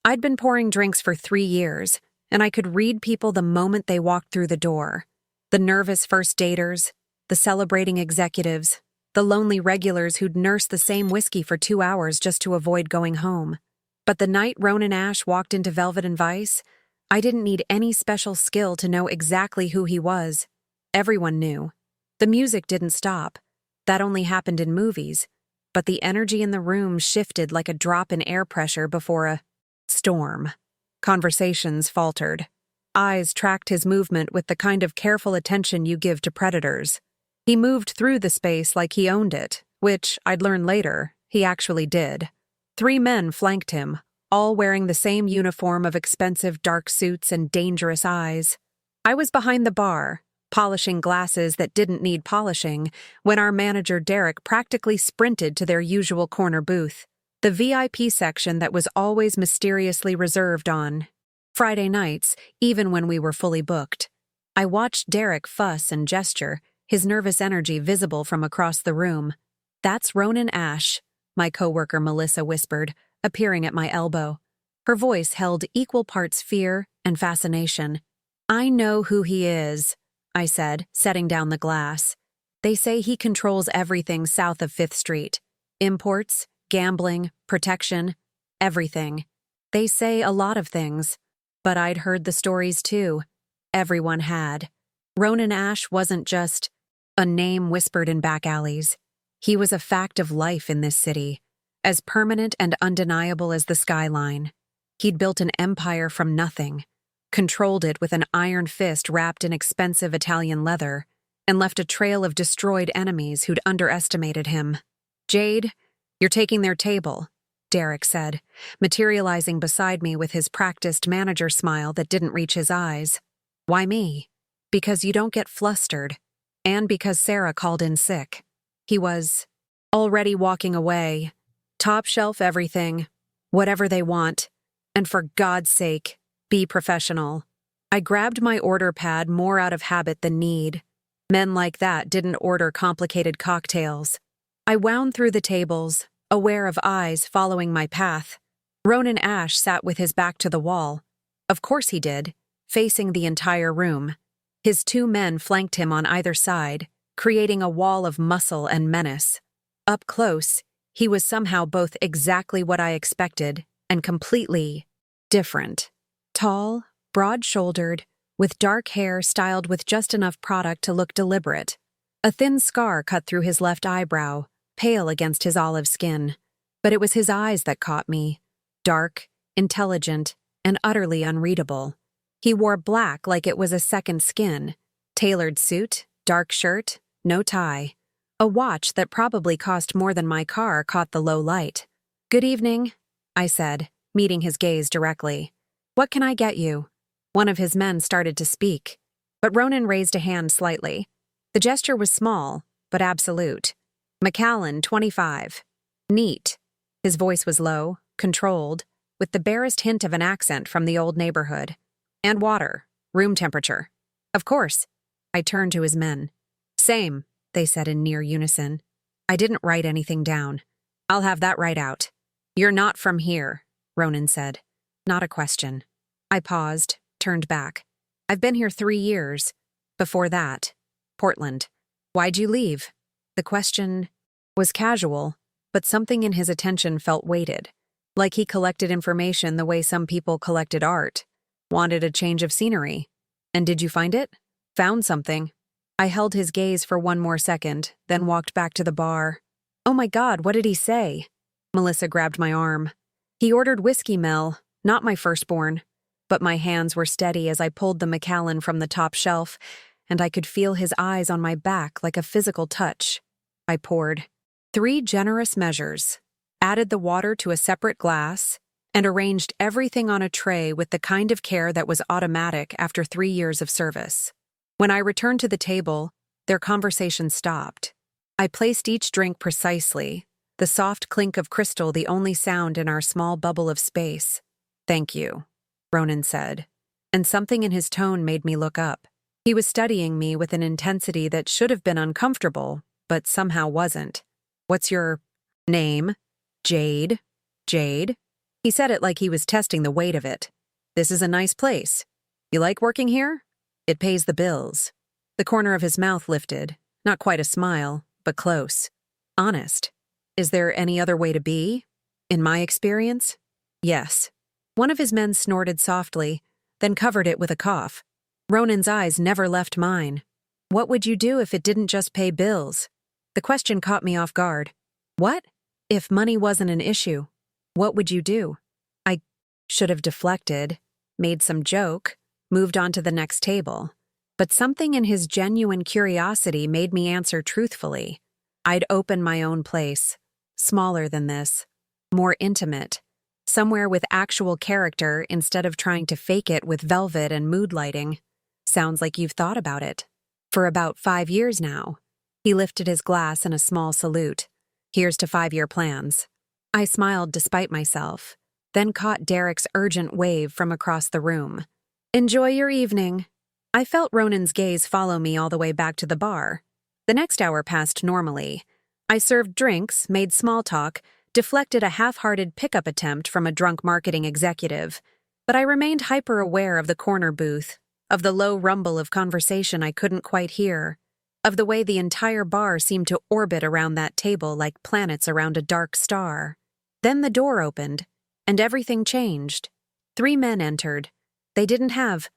I'd been pouring drinks for 3 years, and I could read people the moment they walked through the door. The nervous first daters, the celebrating executives, the lonely regulars who'd nurse the same whiskey for 2 hours just to avoid going home. But the night Ronan Ash walked into Velvet and Vice, I didn't need any special skill to know exactly who he was. Everyone knew. The music didn't stop. That only happened in movies. But the energy in the room shifted like a drop in air pressure before a storm. Conversations faltered. Eyes tracked his movement with the kind of careful attention you give to predators. He moved through the space like he owned it, which, I'd learn later, he actually did. 3 men flanked him, all wearing the same uniform of expensive dark suits and dangerous eyes. I was behind the bar, polishing glasses that didn't need polishing, when our manager Derek practically sprinted to their usual corner booth, the VIP section that was always mysteriously reserved on Friday nights, even when we were fully booked. I watched Derek fuss and gesture, his nervous energy visible from across the room. "That's Ronan Ash," my coworker Melissa whispered, appearing at my elbow. Her voice held equal parts fear and fascination. "I know who he is," I said, setting down the glass. "They say he controls everything south of 5th Street. Imports, gambling, protection, everything. They say a lot of things. But I'd heard the stories too. Everyone had. Ronan Ash wasn't just a name whispered in back alleys. He was a fact of life in this city, as permanent and undeniable as the skyline. He'd built an empire from nothing, controlled it with an iron fist wrapped in expensive Italian leather, and left a trail of destroyed enemies who'd underestimated him. "Jade, you're taking their table," Derek said, materializing beside me with his practiced manager smile that didn't reach his eyes. "Why me?" "Because you don't get flustered, and because Sarah called in sick." He was already walking away. "Top shelf everything, whatever they want, and for God's sake, be professional." I grabbed my order pad more out of habit than need. Men like that didn't order complicated cocktails. I wound through the tables, aware of eyes following my path. Ronan Ash sat with his back to the wall. Of course he did, facing the entire room. His 2 men flanked him on either side, creating a wall of muscle and menace. Up close, he was somehow both exactly what I expected and completely different. Tall, broad-shouldered, with dark hair styled with just enough product to look deliberate. A thin scar cut through his left eyebrow, pale against his olive skin. But it was his eyes that caught me. Dark, intelligent, and utterly unreadable. He wore black like it was a second skin. Tailored suit, dark shirt, no tie. A watch that probably cost more than my car caught the low light. "Good evening," I said, meeting his gaze directly. "What can I get you?" One of his men started to speak, but Ronan raised a hand slightly. The gesture was small, but absolute. "McAllen, 25. Neat." His voice was low, controlled, with the barest hint of an accent from the old neighborhood. "And water, room temperature." "Of course." I turned to his men. "Same," they said in near unison. I didn't write anything down. "I'll have that right out." "You're not from here," Ronan said. Not a question. I paused, turned back. "I've been here 3 years. Before that, Portland." "Why'd you leave?" The question was casual, but something in his attention felt weighted, like he collected information the way some people collected art. "Wanted a change of scenery." "And did you find it?" "Found something." I held his gaze for one more second, then walked back to the bar. "Oh my God, what did he say?" Melissa grabbed my arm. "He ordered whiskey, Mel, not my firstborn." But my hands were steady as I pulled the Macallan from the top shelf, and I could feel his eyes on my back like a physical touch. I poured 3 generous measures, added the water to a separate glass, and arranged everything on a tray with the kind of care that was automatic after 3 years of service. When I returned to the table, their conversation stopped. I placed each drink precisely, the soft clink of crystal the only sound in our small bubble of space. "Thank you," Ronan said, and something in his tone made me look up. He was studying me with an intensity that should have been uncomfortable, but somehow wasn't. "What's your name?" "Jade." "Jade?" He said it like he was testing the weight of it. "This is a nice place. You like working here? It pays the bills." The corner of his mouth lifted, not quite a smile, but close. "Honest. Is there any other way to be? In my experience, yes." One of his men snorted softly, then covered it with a cough. Ronan's eyes never left mine. "What would you do if it didn't just pay bills?" The question caught me off guard. "What? If money wasn't an issue, what would you do?" I should have deflected, made some joke, moved on to the next table. But something in his genuine curiosity made me answer truthfully. I'd open my own place, smaller than this, more intimate, somewhere with actual character instead of trying to fake it with velvet and mood lighting. "Sounds like you've thought about it. For about 5 years now." He lifted his glass in a small salute. "Here's to 5-year plans." I smiled despite myself, then caught Derek's urgent wave from across the room. "Enjoy your evening." I felt Ronan's gaze follow me all the way back to the bar. The next hour passed normally. I served drinks, made small talk, deflected a half-hearted pickup attempt from a drunk marketing executive, but I remained hyper-aware of the corner booth, of the low rumble of conversation I couldn't quite hear, of the way the entire bar seemed to orbit around that table like planets around a dark star. Then the door opened, and everything changed. 3 men entered. They didn't have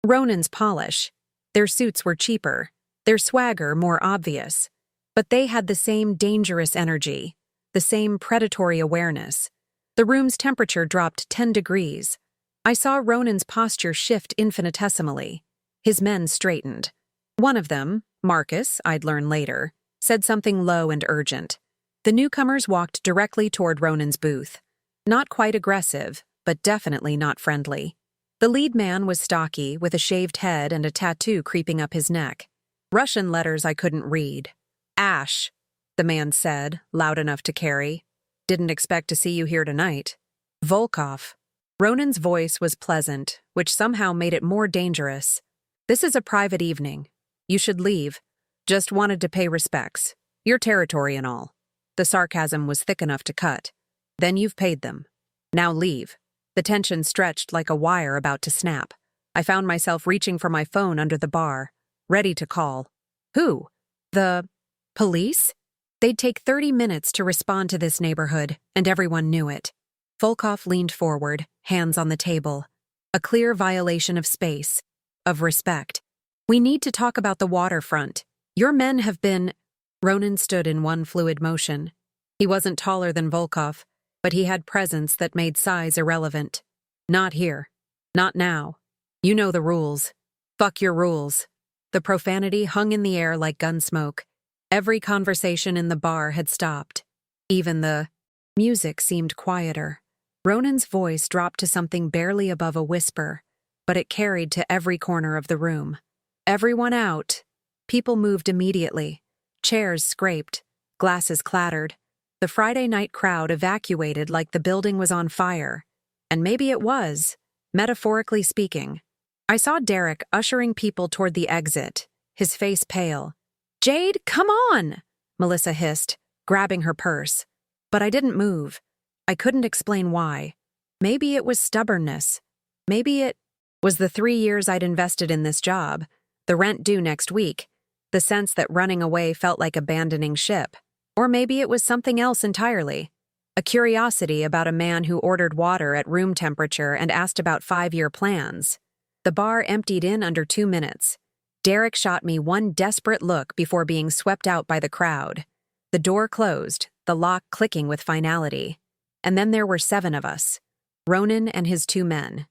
Ronan's polish. Their suits were cheaper, their swagger more obvious, but they had the same dangerous energy, the same predatory awareness. The room's temperature dropped 10 degrees. I saw Ronan's posture shift infinitesimally. His men straightened. One of them, Marcus, I'd learn later, said something low and urgent. The newcomers walked directly toward Ronan's booth. Not quite aggressive, but definitely not friendly. The lead man was stocky, with a shaved head and a tattoo creeping up his neck. Russian letters I couldn't read. "Ash," the man said, loud enough to carry. "Didn't expect to see you here tonight." "Volkov." Ronan's voice was pleasant, which somehow made it more dangerous. "This is a private evening. You should leave. Just wanted to pay respects. Your territory and all." The sarcasm was thick enough to cut. "Then you've paid them. Now leave." The tension stretched like a wire about to snap. I found myself reaching for my phone under the bar, ready to call. Who? The police? They'd take 30 minutes to respond to this neighborhood, and everyone knew it. Volkov leaned forward, hands on the table. A clear violation of space, of respect. "We need to talk about the waterfront. Your men have been—" Ronan stood in one fluid motion. He wasn't taller than Volkov, but he had presence that made size irrelevant. "Not here. Not now. You know the rules. Fuck your rules." The profanity hung in the air like gun smoke. Every conversation in the bar had stopped. Even the music seemed quieter. Ronan's voice dropped to something barely above a whisper, but it carried to every corner of the room. "Everyone out." People moved immediately. Chairs scraped. Glasses clattered. The Friday night crowd evacuated like the building was on fire. And maybe it was, metaphorically speaking. I saw Derek ushering people toward the exit, his face pale. "Jade, come on!" Melissa hissed, grabbing her purse. But I didn't move. I couldn't explain why. Maybe it was stubbornness. Maybe it was the 3 years I'd invested in this job, the rent due next week, the sense that running away felt like abandoning ship. Or maybe it was something else entirely. A curiosity about a man who ordered water at room temperature and asked about 5-year plans. The bar emptied in under 2 minutes. Derek shot me one desperate look before being swept out by the crowd. The door closed, the lock clicking with finality. And then there were 7 of us. Ronan and his 2 men.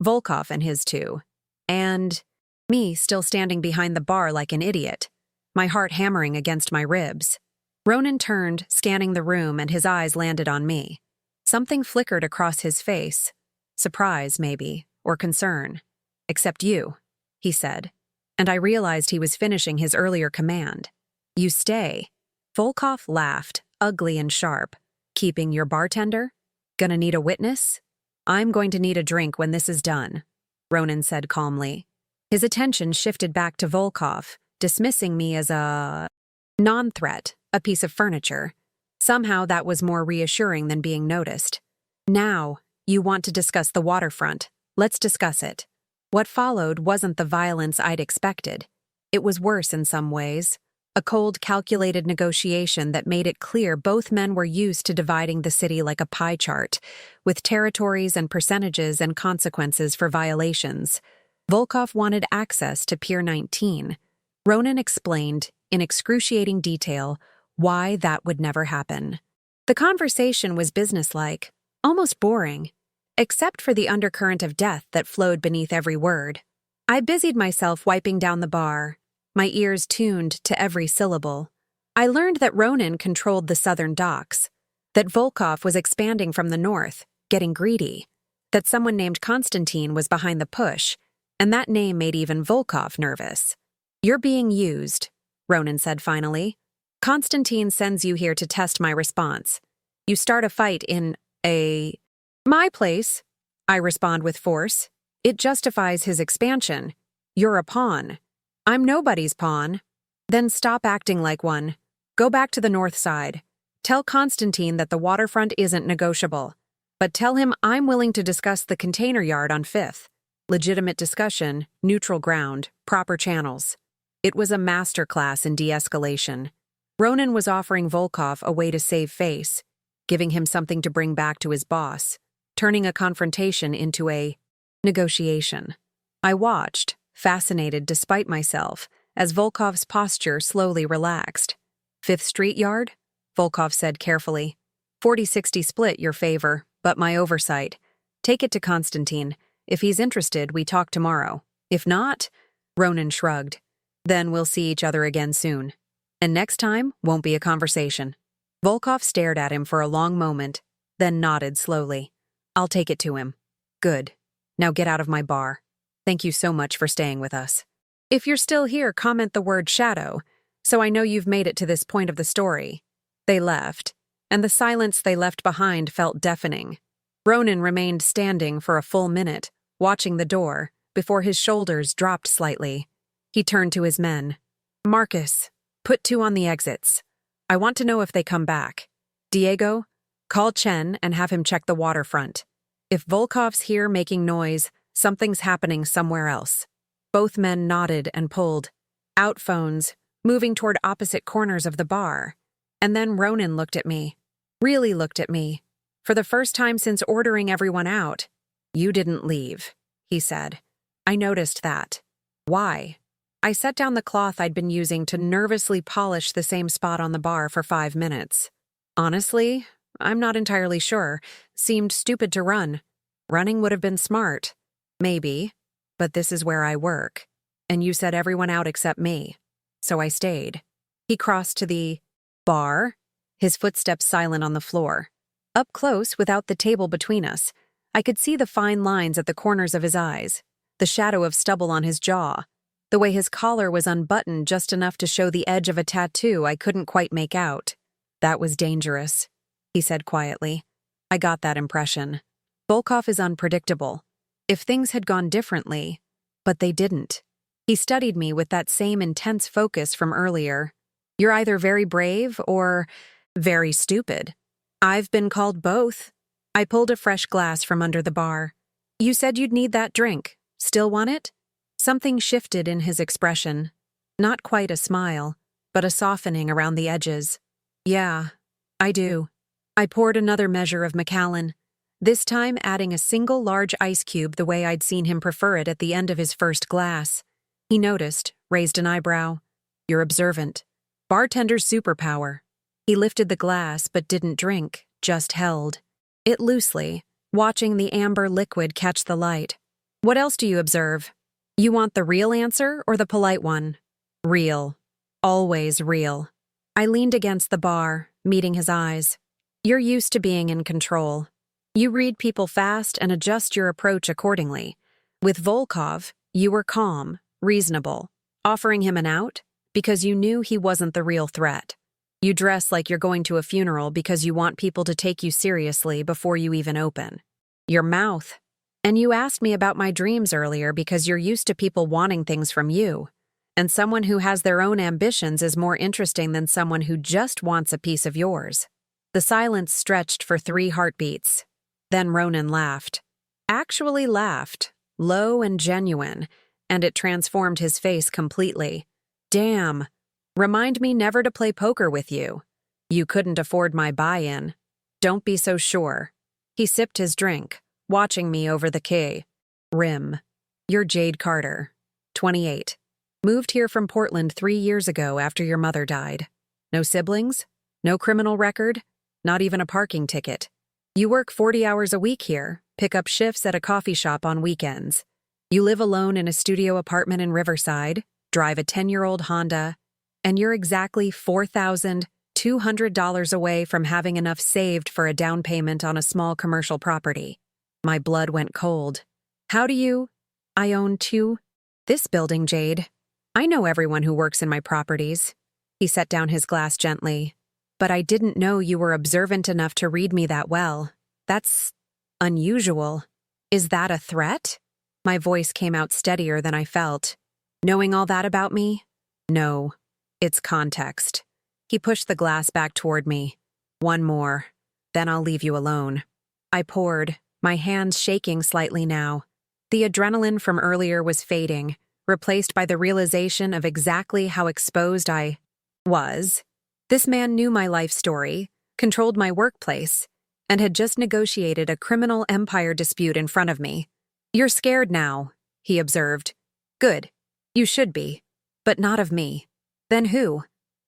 Volkov and his 2. And me still standing behind the bar like an idiot, my heart hammering against my ribs. Ronan turned, scanning the room, and his eyes landed on me. Something flickered across his face. Surprise, maybe, or concern. "Except you," he said. And I realized he was finishing his earlier command. "You stay." Volkov laughed, ugly and sharp. "Keeping your bartender? Gonna need a witness?" "I'm going to need a drink when this is done," Ronan said calmly. His attention shifted back to Volkov, dismissing me as a non-threat, a piece of furniture. Somehow that was more reassuring than being noticed. "Now," You want to discuss the waterfront. Let's discuss it. What followed wasn't the violence I'd expected. It was worse in some ways. A cold, calculated negotiation that made it clear both men were used to dividing the city like a pie chart, with territories and percentages and consequences for violations. Volkov wanted access to Pier 19. Ronan explained, in excruciating detail, why that would never happen. The conversation was businesslike, almost boring, except for the undercurrent of death that flowed beneath every word. I busied myself wiping down the bar, my ears tuned to every syllable. I learned that Ronan controlled the southern docks, that Volkov was expanding from the north, getting greedy, that someone named Konstantin was behind the push, and that name made even Volkov nervous. "You're being used," Ronan said finally. "Konstantin sends you here to test my response. You start a fight in my place," I respond with force. "It justifies his expansion. You're a pawn. I'm nobody's pawn." "Then stop acting like one. Go back to the north side. Tell Konstantin that the waterfront isn't negotiable. But tell him I'm willing to discuss the container yard on 5th. Legitimate discussion, neutral ground, proper channels." It was a masterclass in de-escalation. Ronan was offering Volkov a way to save face, giving him something to bring back to his boss, turning a confrontation into a negotiation. I watched, fascinated despite myself, as Volkov's posture slowly relaxed. "5th Street yard?" Volkov said carefully. 40-60 split your favor, but my oversight. Take it to Konstantin. If he's interested, we talk tomorrow. If not," Ronan shrugged, "then we'll see each other again soon. And next time won't be a conversation." Volkov stared at him for a long moment, then nodded slowly. "I'll take it to him." "Good. Now get out of my bar. Thank you so much for staying with us. If you're still here, comment the word shadow, so I know you've made it to this point of the story." They left, and the silence they left behind felt deafening. Ronan remained standing for a full minute, watching the door, before his shoulders dropped slightly. He turned to his men. "Marcus, put 2 on the exits. I want to know if they come back. Diego, call Chen and have him check the waterfront. If Volkov's here making noise, something's happening somewhere else." Both men nodded and pulled out phones, moving toward opposite corners of the bar. And then Ronan looked at me. Really looked at me. For the first time since ordering everyone out. "You didn't leave," he said. I noticed that. "Why?" I set down the cloth I'd been using to nervously polish the same spot on the bar for 5 minutes. "Honestly, I'm not entirely sure. Seemed stupid to run. Running would have been smart. Maybe. But this is where I work. And you said everyone out except me. So I stayed." He crossed to the bar, his footsteps silent on the floor. Up close, without the table between us, I could see the fine lines at the corners of his eyes, the shadow of stubble on his jaw, the way his collar was unbuttoned just enough to show the edge of a tattoo I couldn't quite make out. "That was dangerous," he said quietly. I got that impression. Volkov is unpredictable. If things had gone differently, but they didn't. He studied me with that same intense focus from earlier. "You're either very brave or very stupid." "I've been called both." I pulled a fresh glass from under the bar. "You said you'd need that drink. Still want it?" Something shifted in his expression. Not quite a smile, but a softening around the edges. "Yeah, I do." I poured another measure of Macallan, this time adding a single large ice cube the way I'd seen him prefer it at the end of his first glass. He noticed, raised an eyebrow. "You're observant. Bartender's superpower." He lifted the glass but didn't drink, just held it loosely, watching the amber liquid catch the light. "What else do you observe? You want the real answer or the polite one?" "Real. Always real." I leaned against the bar, meeting his eyes. "You're used to being in control. You read people fast and adjust your approach accordingly. With Volkov, you were calm, reasonable, offering him an out because you knew he wasn't the real threat. You dress like you're going to a funeral because you want people to take you seriously before you even open. Your mouth. And you asked me about my dreams earlier because you're used to people wanting things from you. And someone who has their own ambitions is more interesting than someone who just wants a piece of yours." The silence stretched for 3 heartbeats. Then Ronan laughed. Actually laughed, low and genuine, and it transformed his face completely. Damn. Remind me never to play poker with you. You couldn't afford my buy-in. Don't be so sure. He sipped his drink, watching me over the quay. Rim. You're Jade Carter, 28. Moved here from Portland 3 years ago after your mother died. No siblings? No criminal record? Not even a parking ticket. You work 40 hours a week here, pick up shifts at a coffee shop on weekends. You live alone in a studio apartment in Riverside, drive a 10-year-old Honda, and you're exactly $4,200 away from having enough saved for a down payment on a small commercial property. My blood went cold. How do you? I own this building, Jade. I know everyone who works in my properties. He set down his glass gently. But I didn't know you were observant enough to read me that well. That's unusual. Is that a threat? My voice came out steadier than I felt. Knowing all that about me? No. It's context. He pushed the glass back toward me. One more. Then I'll leave you alone. I poured, my hands shaking slightly now. The adrenaline from earlier was fading, replaced by the realization of exactly how exposed I was. This man knew my life story, controlled my workplace, and had just negotiated a criminal empire dispute in front of me. You're scared now, he observed. Good. You should be. But not of me. Then who?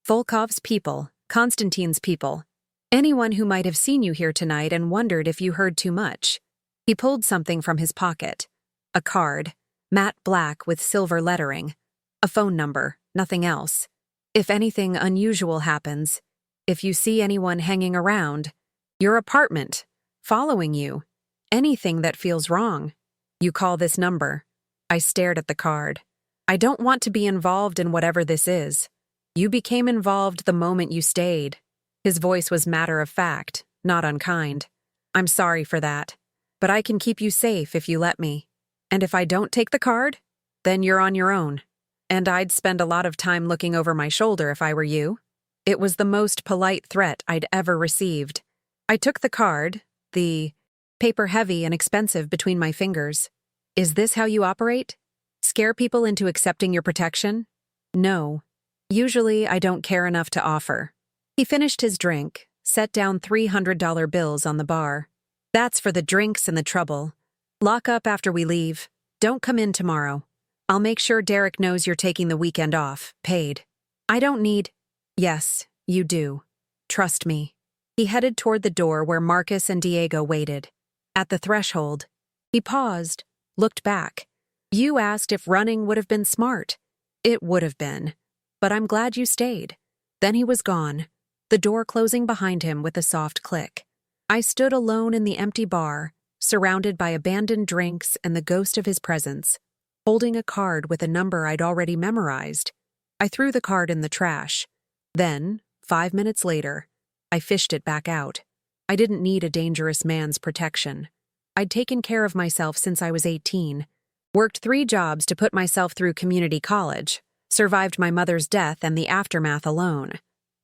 Volkov's people, Konstantine's people. Anyone who might have seen you here tonight and wondered if you heard too much. He pulled something from his pocket. A card, matte black with silver lettering. A phone number, nothing else. If anything unusual happens, if you see anyone hanging around, your apartment, following you, anything that feels wrong, you call this number. I stared at the card. I don't want to be involved in whatever this is. You became involved the moment you stayed. His voice was matter of fact, not unkind. I'm sorry for that, but I can keep you safe if you let me. And if I don't take the card, then you're on your own. And I'd spend a lot of time looking over my shoulder if I were you. It was the most polite threat I'd ever received. I took the card, the paper heavy and expensive between my fingers. Is this how you operate? Scare people into accepting your protection? No. Usually I don't care enough to offer. He finished his drink, set down $300 bills on the bar. That's for the drinks and the trouble. Lock up after we leave. Don't come in tomorrow. I'll make sure Derek knows you're taking the weekend off, paid. I don't need... Yes, you do. Trust me. He headed toward the door where Marcus and Diego waited. At the threshold, he paused, looked back. You asked if running would have been smart. It would have been. But I'm glad you stayed. Then he was gone, the door closing behind him with a soft click. I stood alone in the empty bar, surrounded by abandoned drinks and the ghost of his presence, holding a card with a number I'd already memorized. I threw the card in the trash. Then, 5 minutes later, I fished it back out. I didn't need a dangerous man's protection. I'd taken care of myself since I was 18, worked 3 jobs to put myself through community college, survived my mother's death and the aftermath alone.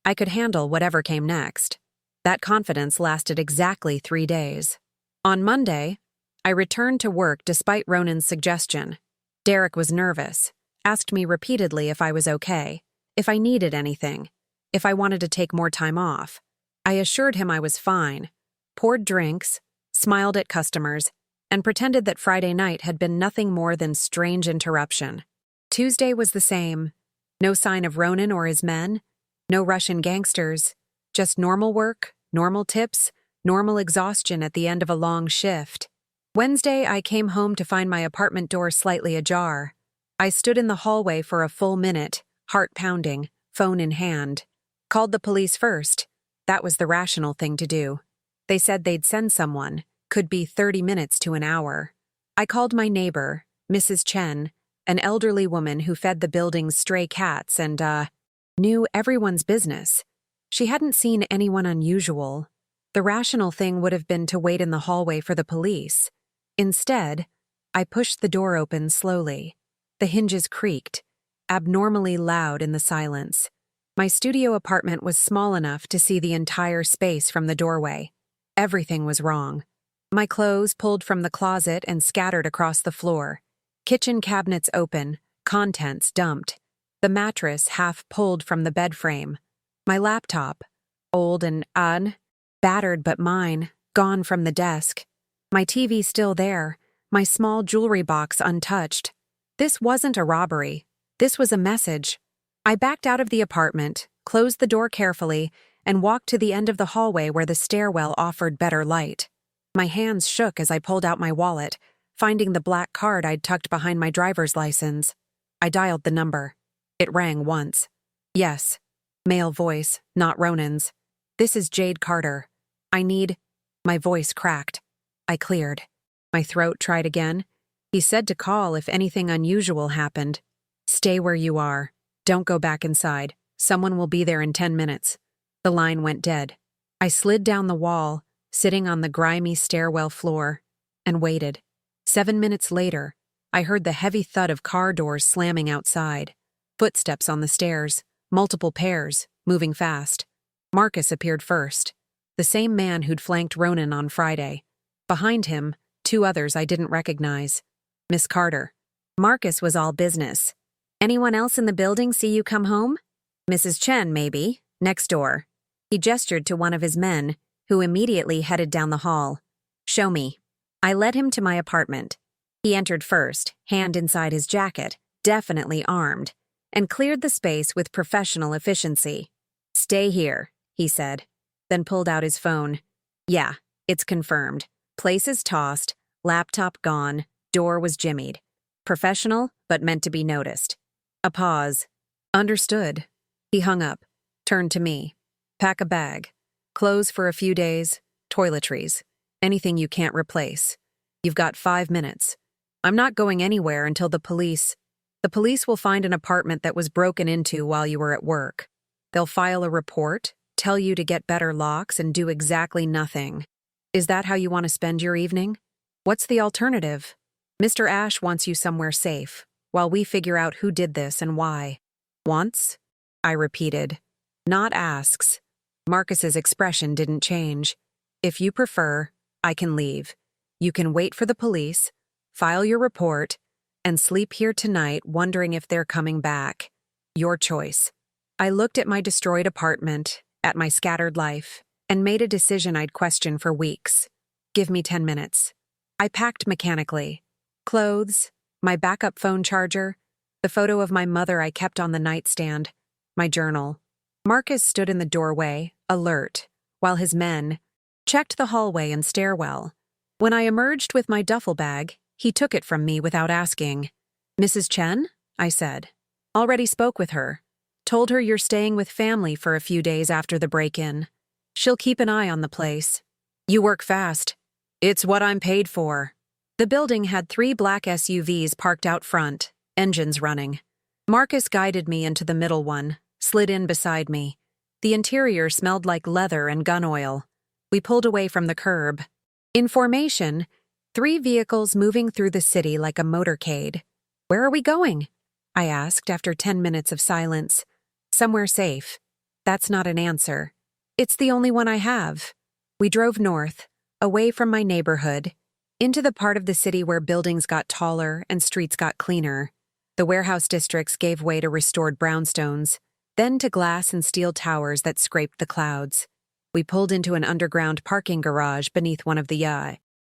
I could handle whatever came next. That confidence lasted exactly 3 days. On Monday, I returned to work despite Ronan's suggestion. Derek was nervous, asked me repeatedly if I was okay, if I needed anything, if I wanted to take more time off. I assured him I was fine, poured drinks, smiled at customers, and pretended that Friday night had been nothing more than strange interruption. Tuesday was the same. No sign of Ronan or his men, no Russian gangsters, just normal work, normal tips, normal exhaustion at the end of a long shift. Wednesday, I came home to find my apartment door slightly ajar. I stood in the hallway for a full minute, heart pounding, phone in hand. Called the police first. That was the rational thing to do. They said they'd send someone, could be 30 minutes to an hour. I called my neighbor, Mrs. Chen, an elderly woman who fed the building's stray cats and, knew everyone's business. She hadn't seen anyone unusual. The rational thing would have been to wait in the hallway for the police. Instead, I pushed the door open slowly. The hinges creaked, abnormally loud in the silence. My studio apartment was small enough to see the entire space from the doorway. Everything was wrong. My clothes pulled from the closet and scattered across the floor. Kitchen cabinets open, contents dumped. The mattress half pulled from the bed frame. My laptop, old and battered but mine, gone from the desk. My TV still there, my small jewelry box untouched. This wasn't a robbery. This was a message. I backed out of the apartment, closed the door carefully, and walked to the end of the hallway where the stairwell offered better light. My hands shook as I pulled out my wallet, finding the black card I'd tucked behind my driver's license. I dialed the number. It rang once. Yes. Male voice, not Ronan's. This is Jade Carter. I need... My voice cracked. I cleared. My throat tried again. He said to call if anything unusual happened. Stay where you are. Don't go back inside. Someone will be there in 10 minutes. The line went dead. I slid down the wall, sitting on the grimy stairwell floor, and waited. 7 minutes later, I heard the heavy thud of car doors slamming outside. Footsteps on the stairs, multiple pairs, moving fast. Marcus appeared first, the same man who'd flanked Ronan on Friday. Behind him, 2 others I didn't recognize. Miss Carter. Marcus was all business. Anyone else in the building see you come home? Mrs. Chen, maybe, next door. He gestured to one of his men, who immediately headed down the hall. Show me. I led him to my apartment. He entered first, hand inside his jacket, definitely armed, and cleared the space with professional efficiency. Stay here, he said, then pulled out his phone. Yeah, it's confirmed. Places tossed, laptop gone, door was jimmied. Professional, but meant to be noticed. A pause. Understood. He hung up, turned to me. Pack a bag. Clothes for a few days, toiletries. Anything you can't replace. You've got 5 minutes. I'm not going anywhere until the police will find an apartment that was broken into while you were at work. They'll file a report, tell you to get better locks, and do exactly nothing. Is that how you want to spend your evening? What's the alternative? Mr. Ash wants you somewhere safe, while we figure out who did this and why. Wants? I repeated. Not asks. Marcus's expression didn't change. If you prefer, I can leave. You can wait for the police, file your report, and sleep here tonight wondering if they're coming back. Your choice. I looked at my destroyed apartment, at my scattered life, and made a decision I'd question for weeks. Give me 10 minutes. I packed mechanically. Clothes, my backup phone charger, the photo of my mother I kept on the nightstand, my journal. Marcus stood in the doorway, alert, while his men checked the hallway and stairwell. When I emerged with my duffel bag, he took it from me without asking. Mrs. Chen? I said. Already spoke with her. Told her you're staying with family for a few days after the break-in. She'll keep an eye on the place. You work fast. It's what I'm paid for. The building had 3 black SUVs parked out front, engines running. Marcus guided me into the middle one, slid in beside me. The interior smelled like leather and gun oil. We pulled away from the curb. In formation, 3 vehicles moving through the city like a motorcade. Where are we going? I asked after 10 minutes of silence. Somewhere safe. That's not an answer. It's the only one I have. We drove north, away from my neighborhood, into the part of the city where buildings got taller and streets got cleaner. The warehouse districts gave way to restored brownstones, then to glass and steel towers that scraped the clouds. We pulled into an underground parking garage beneath one of the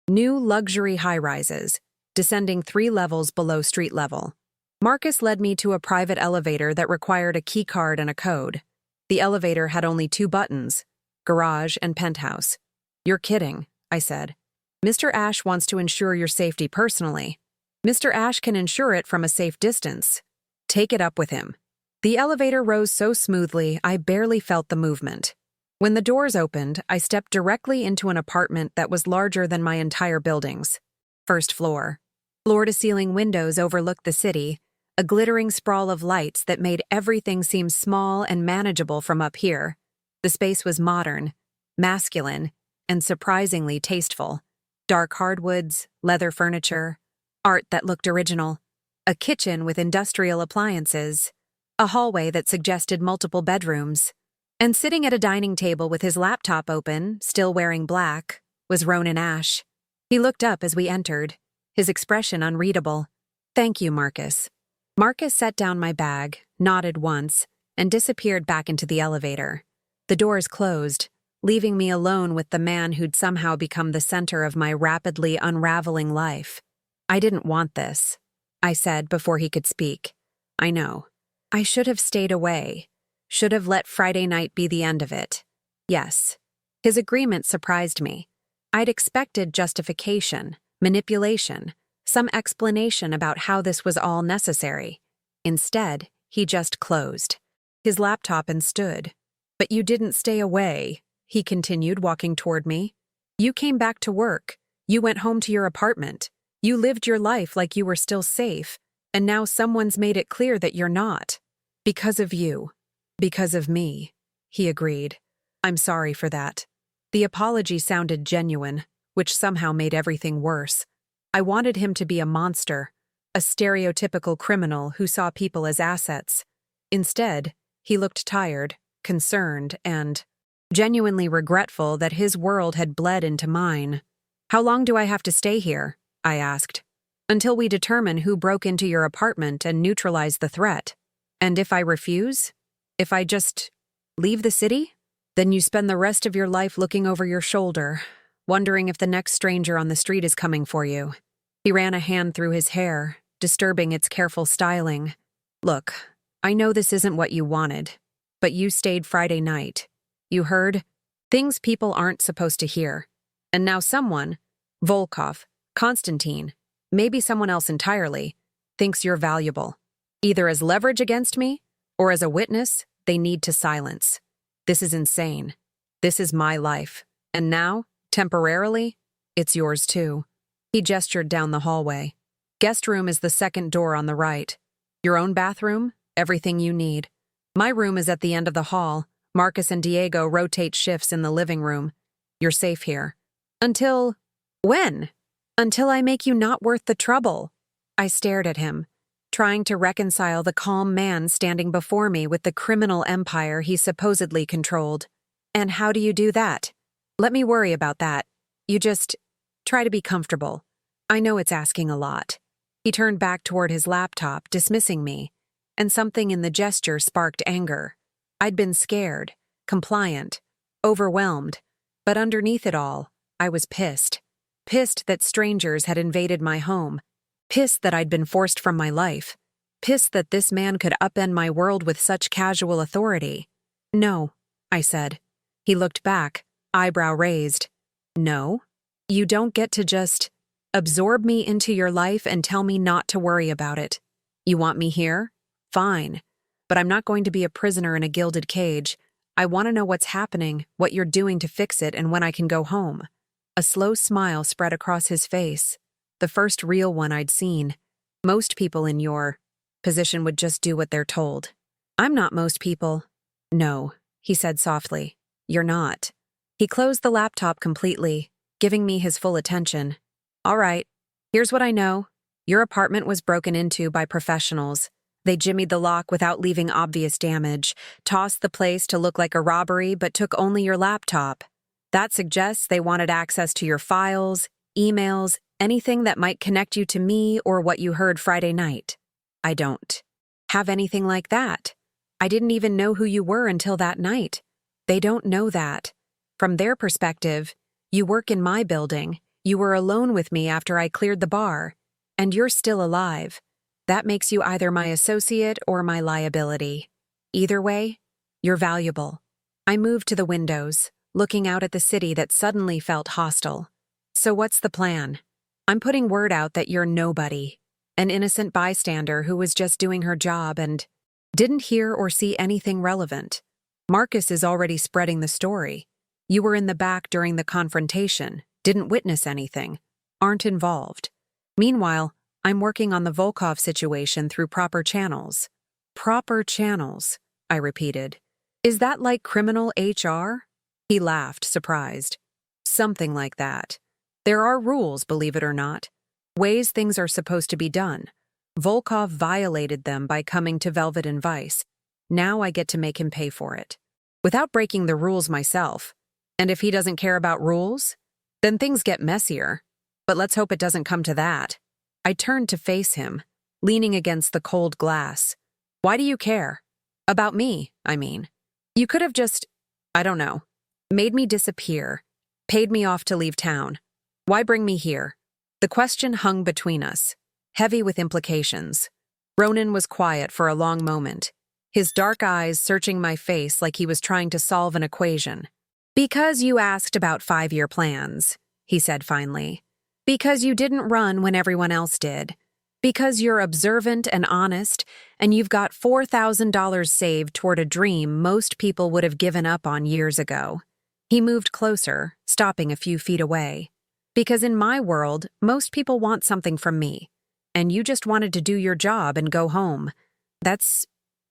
new luxury high-rises, descending 3 levels below street level. Marcus led me to a private elevator that required a key card and a code. The elevator had only 2 buttons, garage and penthouse. You're kidding, I said. Mr. Ash wants to ensure your safety personally. Mr. Ash can ensure it from a safe distance. Take it up with him. The elevator rose so smoothly, I barely felt the movement. When the doors opened, I stepped directly into an apartment that was larger than my entire buildings. First floor. Floor-to-ceiling windows overlooked the city, a glittering sprawl of lights that made everything seem small and manageable from up here. The space was modern, masculine, and surprisingly tasteful. Dark hardwoods, leather furniture, art that looked original, a kitchen with industrial appliances, a hallway that suggested multiple bedrooms. And sitting at a dining table with his laptop open, still wearing black, was Ronan Ash. He looked up as we entered, his expression unreadable. Thank you, Marcus. Marcus set down my bag, nodded once, and disappeared back into the elevator. The doors closed, leaving me alone with the man who'd somehow become the center of my rapidly unraveling life. I didn't want this, I said before he could speak. I know. I should have stayed away. Should have let Friday night be the end of it. Yes. His agreement surprised me. I'd expected justification, manipulation, some explanation about how this was all necessary. Instead, he just closed his laptop and stood. But you didn't stay away, he continued, walking toward me. You came back to work. You went home to your apartment. You lived your life like you were still safe, and now someone's made it clear that you're not. Because of you. Because of me, he agreed. I'm sorry for that. The apology sounded genuine, which somehow made everything worse. I wanted him to be a monster, a stereotypical criminal who saw people as assets. Instead, he looked tired, concerned, and genuinely regretful that his world had bled into mine. How long do I have to stay here? I asked. Until we determine who broke into your apartment and neutralized the threat. And if I refuse? If I just leave the city? Then you spend the rest of your life looking over your shoulder, wondering if the next stranger on the street is coming for you. He ran a hand through his hair, disturbing its careful styling. Look, I know this isn't what you wanted, but you stayed Friday night. You heard things people aren't supposed to hear. And now someone, Volkov, Konstantin, maybe someone else entirely, thinks you're valuable. Either as leverage against me, or as a witness they need to silence. This is insane. This is my life. And now, temporarily, it's yours too. He gestured down the hallway. Guest room is the second door on the right. Your own bathroom, everything you need. My room is at the end of the hall. Marcus and Diego rotate shifts in the living room. You're safe here. Until... when? Until I make you not worth the trouble. I stared at him, trying to reconcile the calm man standing before me with the criminal empire he supposedly controlled. And how do you do that? Let me worry about that. You just try to be comfortable. I know it's asking a lot. He turned back toward his laptop, dismissing me, and something in the gesture sparked anger. I'd been scared, compliant, overwhelmed, but underneath it all, I was pissed. Pissed that strangers had invaded my home. Pissed that I'd been forced from my life. Pissed that this man could upend my world with such casual authority. No, I said. He looked back, eyebrow raised. No? You don't get to just absorb me into your life and tell me not to worry about it. You want me here? Fine. But I'm not going to be a prisoner in a gilded cage. I want to know what's happening, what you're doing to fix it, and when I can go home. A slow smile spread across his face. The first real one I'd seen. Most people in your position would just do what they're told. I'm not most people. No, he said softly. You're not. He closed the laptop completely, giving me his full attention. All right, here's what I know. Your apartment was broken into by professionals. They jimmied the lock without leaving obvious damage, tossed the place to look like a robbery but took only your laptop. That suggests they wanted access to your files, emails, anything that might connect you to me or what you heard Friday night. I don't have anything like that. I didn't even know who you were until that night. They don't know that. From their perspective, you work in my building. You were alone with me after I cleared the bar. And you're still alive. That makes you either my associate or my liability. Either way, you're valuable. I moved to the windows, looking out at the city that suddenly felt hostile. So what's the plan? I'm putting word out that you're nobody, an innocent bystander who was just doing her job and didn't hear or see anything relevant. Marcus is already spreading the story. You were in the back during the confrontation, didn't witness anything, aren't involved. Meanwhile, I'm working on the Volkov situation through proper channels. Proper channels, I repeated. Is that like criminal HR? He laughed, surprised. Something like that. There are rules, believe it or not. Ways things are supposed to be done. Volkov violated them by coming to Velvet and Vice. Now I get to make him pay for it. Without breaking the rules myself. And if he doesn't care about rules, then things get messier. But let's hope it doesn't come to that. I turned to face him, leaning against the cold glass. Why do you care? About me, I mean. You could have just, I don't know, made me disappear, paid me off to leave town. Why bring me here? The question hung between us, heavy with implications. Ronan was quiet for a long moment, his dark eyes searching my face like he was trying to solve an equation. Because you asked about 5-year plans, he said finally. Because you didn't run when everyone else did. Because you're observant and honest, and you've got $4,000 saved toward a dream most people would have given up on years ago. He moved closer, stopping a few feet away. Because in my world, most people want something from me, and you just wanted to do your job and go home. That's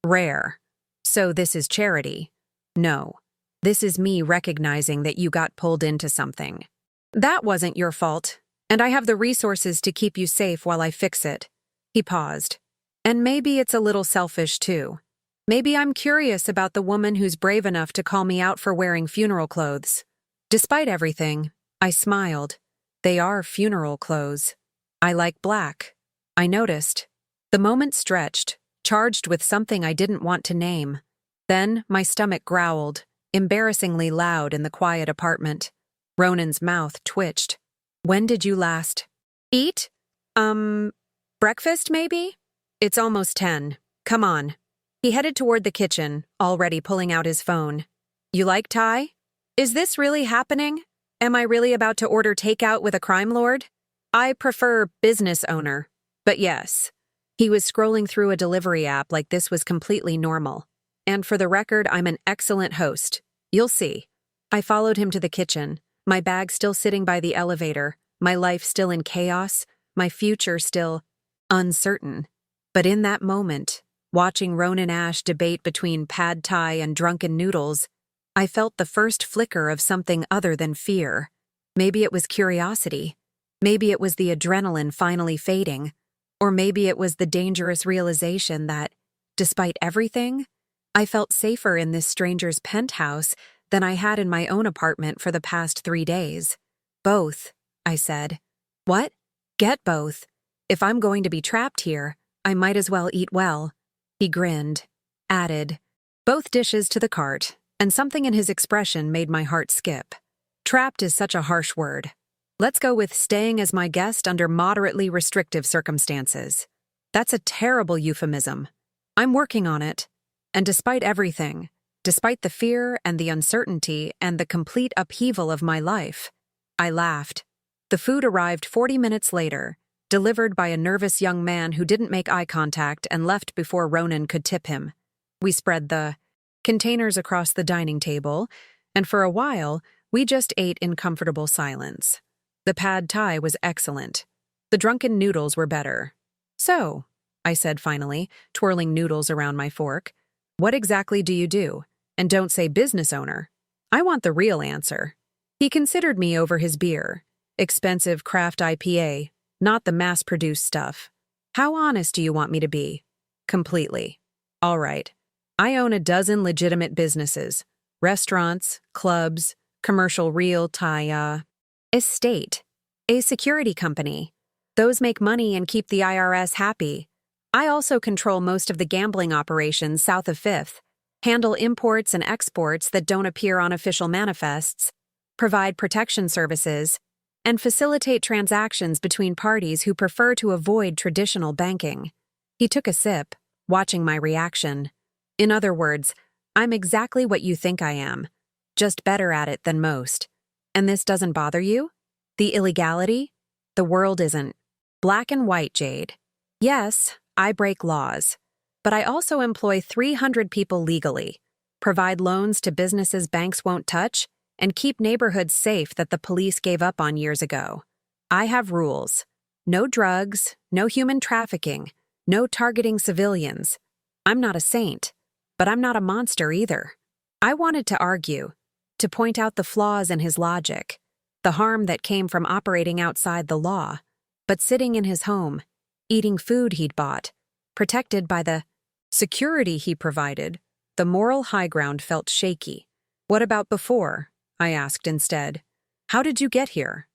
rare. So this is charity. No. This is me recognizing that you got pulled into something. That wasn't your fault, and I have the resources to keep you safe while I fix it. He paused. And maybe it's a little selfish, too. Maybe I'm curious about the woman who's brave enough to call me out for wearing funeral clothes. Despite everything, I smiled. They are funeral clothes. I like black. I noticed. The moment stretched, charged with something I didn't want to name. Then my stomach growled, embarrassingly loud in the quiet apartment. Ronan's mouth twitched. When did you last eat? Breakfast, maybe? It's almost 10. Come on. He headed toward the kitchen, already pulling out his phone. You like Thai? Is this really happening? Am I really about to order takeout with a crime lord? I prefer business owner. But yes. He was scrolling through a delivery app like this was completely normal. And for the record, I'm an excellent host. You'll see. I followed him to the kitchen, my bag still sitting by the elevator, my life still in chaos, my future still uncertain. But in that moment, watching Ronan Ash debate between pad thai and drunken noodles, I felt the first flicker of something other than fear. Maybe it was curiosity. Maybe it was the adrenaline finally fading. Or maybe it was the dangerous realization that, despite everything, I felt safer in this stranger's penthouse than I had in my own apartment for the past 3 days. Both, I said. What? Get both. If I'm going to be trapped here, I might as well eat well. He grinned, added, both dishes to the cart, and something in his expression made my heart skip. Trapped is such a harsh word. Let's go with staying as my guest under moderately restrictive circumstances. That's a terrible euphemism. I'm working on it. And despite everything, despite the fear and the uncertainty and the complete upheaval of my life, I laughed. The food arrived 40 minutes later, delivered by a nervous young man who didn't make eye contact and left before Ronan could tip him. We spread the containers across the dining table, and for a while, we just ate in comfortable silence. The pad thai was excellent. The drunken noodles were better. So, I said finally, twirling noodles around my fork, what exactly do you do? And don't say business owner. I want the real answer. He considered me over his beer. Expensive craft IPA, not the mass-produced stuff. How honest do you want me to be? Completely. All right. I own a dozen legitimate businesses. Restaurants, clubs, commercial real Thai, estate. A security company. Those make money and keep the IRS happy. I also control most of the gambling operations south of 5th, handle imports and exports that don't appear on official manifests, provide protection services, and facilitate transactions between parties who prefer to avoid traditional banking. He took a sip, watching my reaction. In other words, I'm exactly what you think I am, just better at it than most. And this doesn't bother you? The illegality? The world isn't black and white, Jade. Yes, I break laws, but I also employ 300 people legally, provide loans to businesses banks won't touch, and keep neighborhoods safe that the police gave up on years ago. I have rules. No drugs, no human trafficking, no targeting civilians. I'm not a saint, but I'm not a monster either. I wanted to argue, to point out the flaws in his logic, the harm that came from operating outside the law, but sitting in his home, eating food he'd bought, protected by the security he provided, the moral high ground felt shaky. What about before? I asked instead. How did you get here?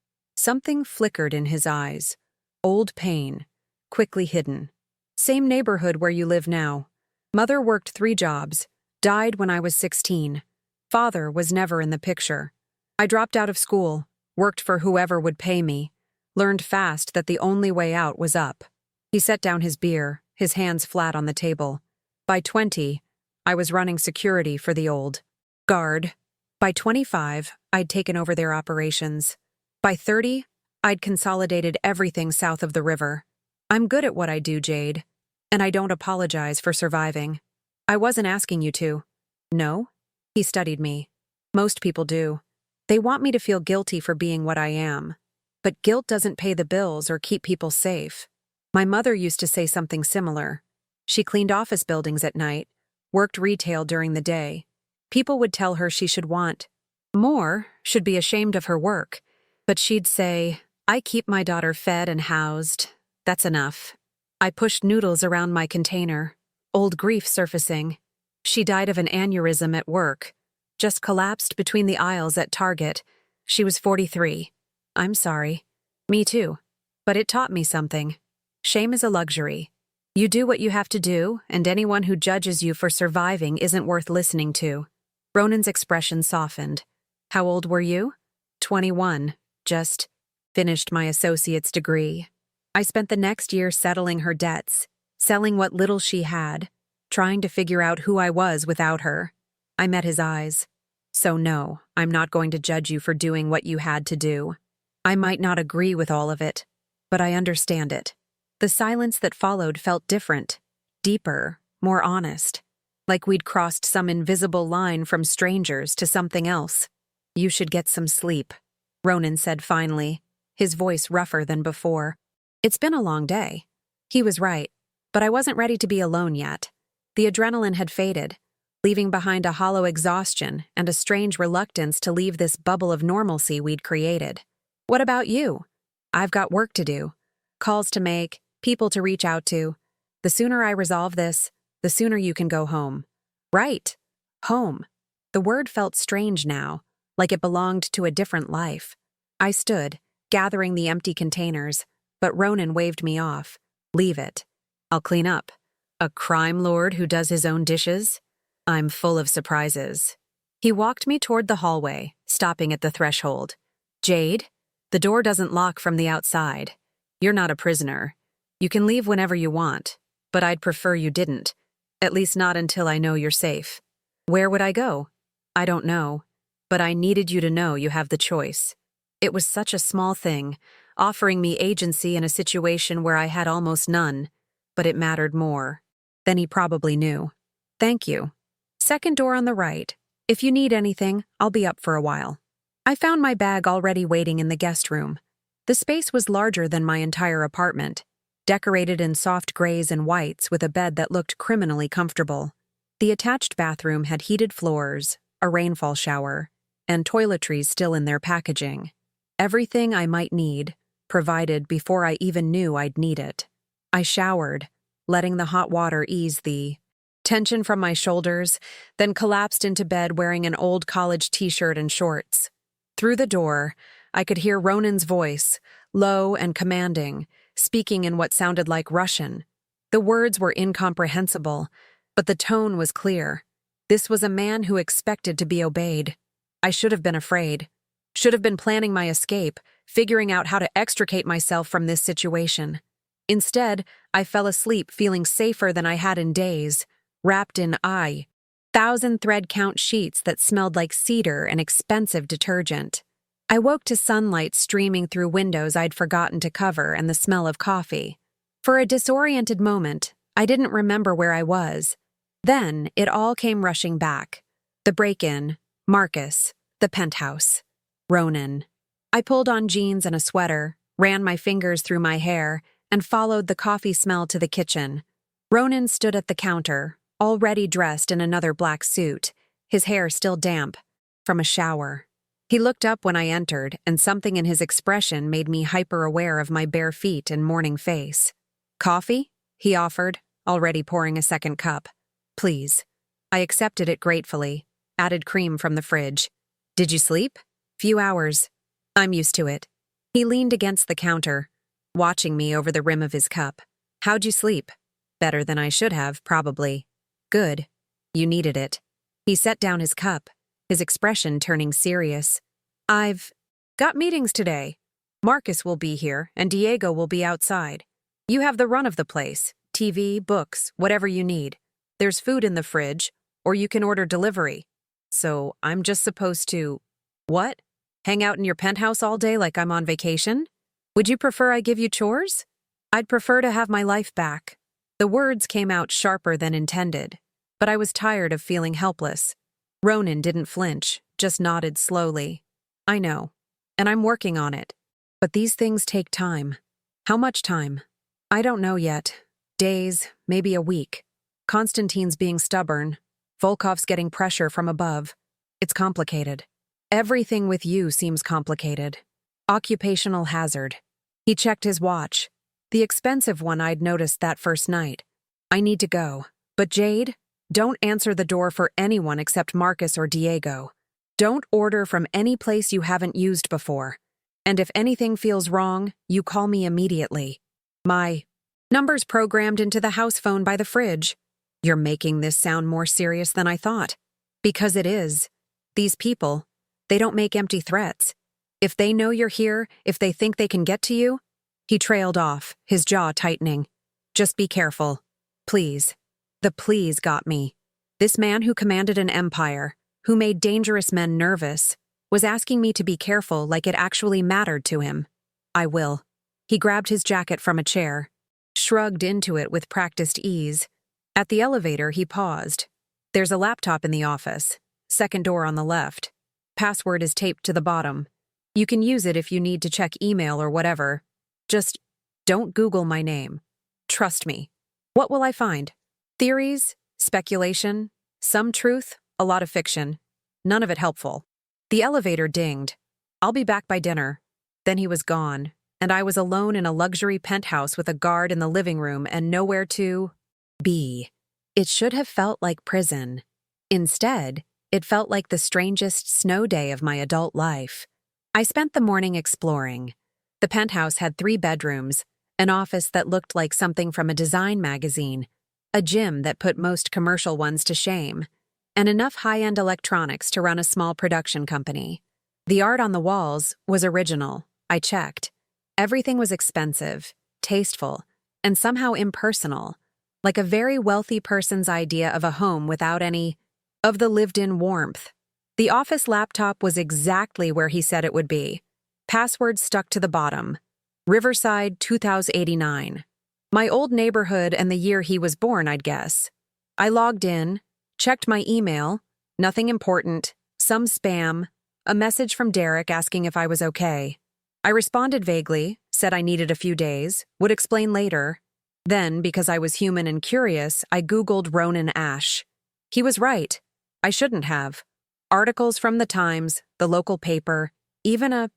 Something flickered in his eyes. Old pain, quickly hidden. Same neighborhood where you live now. Mother worked 3 jobs, died when I was 16. Father was never in the picture. I dropped out of school, worked for whoever would pay me, learned fast that the only way out was up. He set down his beer, his hands flat on the table. By 20, I was running security for the old guard. By 25, I'd taken over their operations. By 30, I'd consolidated everything south of the river. I'm good at what I do, Jade, and I don't apologize for surviving. I wasn't asking you to. No? He studied me. Most people do. They want me to feel guilty for being what I am. But guilt doesn't pay the bills or keep people safe. My mother used to say something similar. She cleaned office buildings at night, worked retail during the day. People would tell her she should want more, should be ashamed of her work. But she'd say, I keep my daughter fed and housed. That's enough. I pushed noodles around my container. Old grief surfacing. She died of an aneurysm at work. Just collapsed between the aisles at Target. She was 43. I'm sorry. Me too. But it taught me something. Shame is a luxury. You do what you have to do, and anyone who judges you for surviving isn't worth listening to. Ronan's expression softened. How old were you? 21. Just finished my associate's degree. I spent the next year settling her debts, selling what little she had, trying to figure out who I was without her. I met his eyes. So no, I'm not going to judge you for doing what you had to do. I might not agree with all of it, but I understand it. The silence that followed felt different, deeper, more honest, like we'd crossed some invisible line from strangers to something else. You should get some sleep, Ronan said finally, his voice rougher than before. It's been a long day. He was right, but I wasn't ready to be alone yet. The adrenaline had faded, leaving behind a hollow exhaustion and a strange reluctance to leave this bubble of normalcy we'd created. What about you? I've got work to do, calls to make, people to reach out to. The sooner I resolve this, the sooner you can go home. Right. Home. The word felt strange now, like it belonged to a different life. I stood, gathering the empty containers, but Ronan waved me off. Leave it. I'll clean up. A crime lord who does his own dishes? I'm full of surprises. He walked me toward the hallway, stopping at the threshold. Jade, the door doesn't lock from the outside. You're not a prisoner. You can leave whenever you want, but I'd prefer you didn't. At least not until I know you're safe. Where would I go? I don't know, but I needed you to know you have the choice. It was such a small thing, offering me agency in a situation where I had almost none, but it mattered more. Then he probably knew. Thank you. Second door on the right. If you need anything, I'll be up for a while. I found my bag already waiting in the guest room. The space was larger than my entire apartment, decorated in soft grays and whites with a bed that looked criminally comfortable. The attached bathroom had heated floors, a rainfall shower, and toiletries still in their packaging. Everything I might need, provided before I even knew I'd need it. I showered, letting the hot water ease the tension from my shoulders, then collapsed into bed wearing an old college t-shirt and shorts. Through the door, I could hear Ronan's voice, low and commanding, speaking in what sounded like Russian. The words were incomprehensible, but the tone was clear. This was a man who expected to be obeyed. I should have been afraid. Should have been planning my escape, figuring out how to extricate myself from this situation. Instead, I fell asleep feeling safer than I had in days, wrapped in 1,000 thread count sheets that smelled like cedar and expensive detergent. I woke to sunlight streaming through windows I'd forgotten to cover and the smell of coffee. For a disoriented moment, I didn't remember where I was. Then it all came rushing back. The break-in, Marcus, the penthouse, Ronan. I pulled on jeans and a sweater, ran my fingers through my hair, and followed the coffee smell to the kitchen. Ronan stood at the counter, already dressed in another black suit, his hair still damp, from a shower. He looked up when I entered, and something in his expression made me hyper-aware of my bare feet and morning face. Coffee? He offered, already pouring a second cup. Please. I accepted it gratefully, added cream from the fridge. Did you sleep? Few hours. I'm used to it. He leaned against the counter, watching me over the rim of his cup. How'd you sleep? Better than I should have, probably. Good. You needed it. He set down his cup, his expression turning serious. I've got meetings today. Marcus will be here, and Diego will be outside. You have the run of the place. TV, books, whatever you need. There's food in the fridge, or you can order delivery. So I'm just supposed to… What? Hang out in your penthouse all day like I'm on vacation? Would you prefer I give you chores? I'd prefer to have my life back. The words came out sharper than intended, but I was tired of feeling helpless. Ronan didn't flinch, just nodded slowly. I know, and I'm working on it. But these things take time. How much time? I don't know yet. Days, maybe a week. Konstantin's being stubborn. Volkov's getting pressure from above. It's complicated. Everything with you seems complicated. Occupational hazard. He checked his watch. The expensive one I'd noticed that first night. I need to go. But Jade, don't answer the door for anyone except Marcus or Diego. Don't order from any place you haven't used before. And if anything feels wrong, you call me immediately. My number's programmed into the house phone by the fridge. You're making this sound more serious than I thought. Because it is. These people, they don't make empty threats. If they know you're here, if they think they can get to you… He trailed off, his jaw tightening. Just be careful. Please. The please got me. This man who commanded an empire, who made dangerous men nervous, was asking me to be careful like it actually mattered to him. I will. He grabbed his jacket from a chair, shrugged into it with practiced ease. At the elevator, he paused. There's a laptop in the office. Second door on the left. Password is taped to the bottom. You can use it if you need to check email or whatever. Just don't Google my name. Trust me. What will I find? Theories? Speculation? Some truth? A lot of fiction. None of it helpful. The elevator dinged. I'll be back by dinner. Then he was gone, and I was alone in a luxury penthouse with a guard in the living room and nowhere to be. It should have felt like prison. Instead, it felt like the strangest snow day of my adult life. I spent the morning exploring. The penthouse had 3 bedrooms, an office that looked like something from a design magazine, a gym that put most commercial ones to shame, and enough high-end electronics to run a small production company. The art on the walls was original, I checked. Everything was expensive, tasteful, and somehow impersonal, like a very wealthy person's idea of a home without any of the lived-in warmth. The office laptop was exactly where he said it would be. Password stuck to the bottom. Riverside 2089. My old neighborhood and the year he was born, I'd guess. I logged in, checked my email, nothing important, some spam, a message from Derek asking if I was okay. I responded vaguely, said I needed a few days, would explain later. Then, because I was human and curious, I Googled Ronan Ash. He was right. I shouldn't have. Articles from the Times, the local paper, even a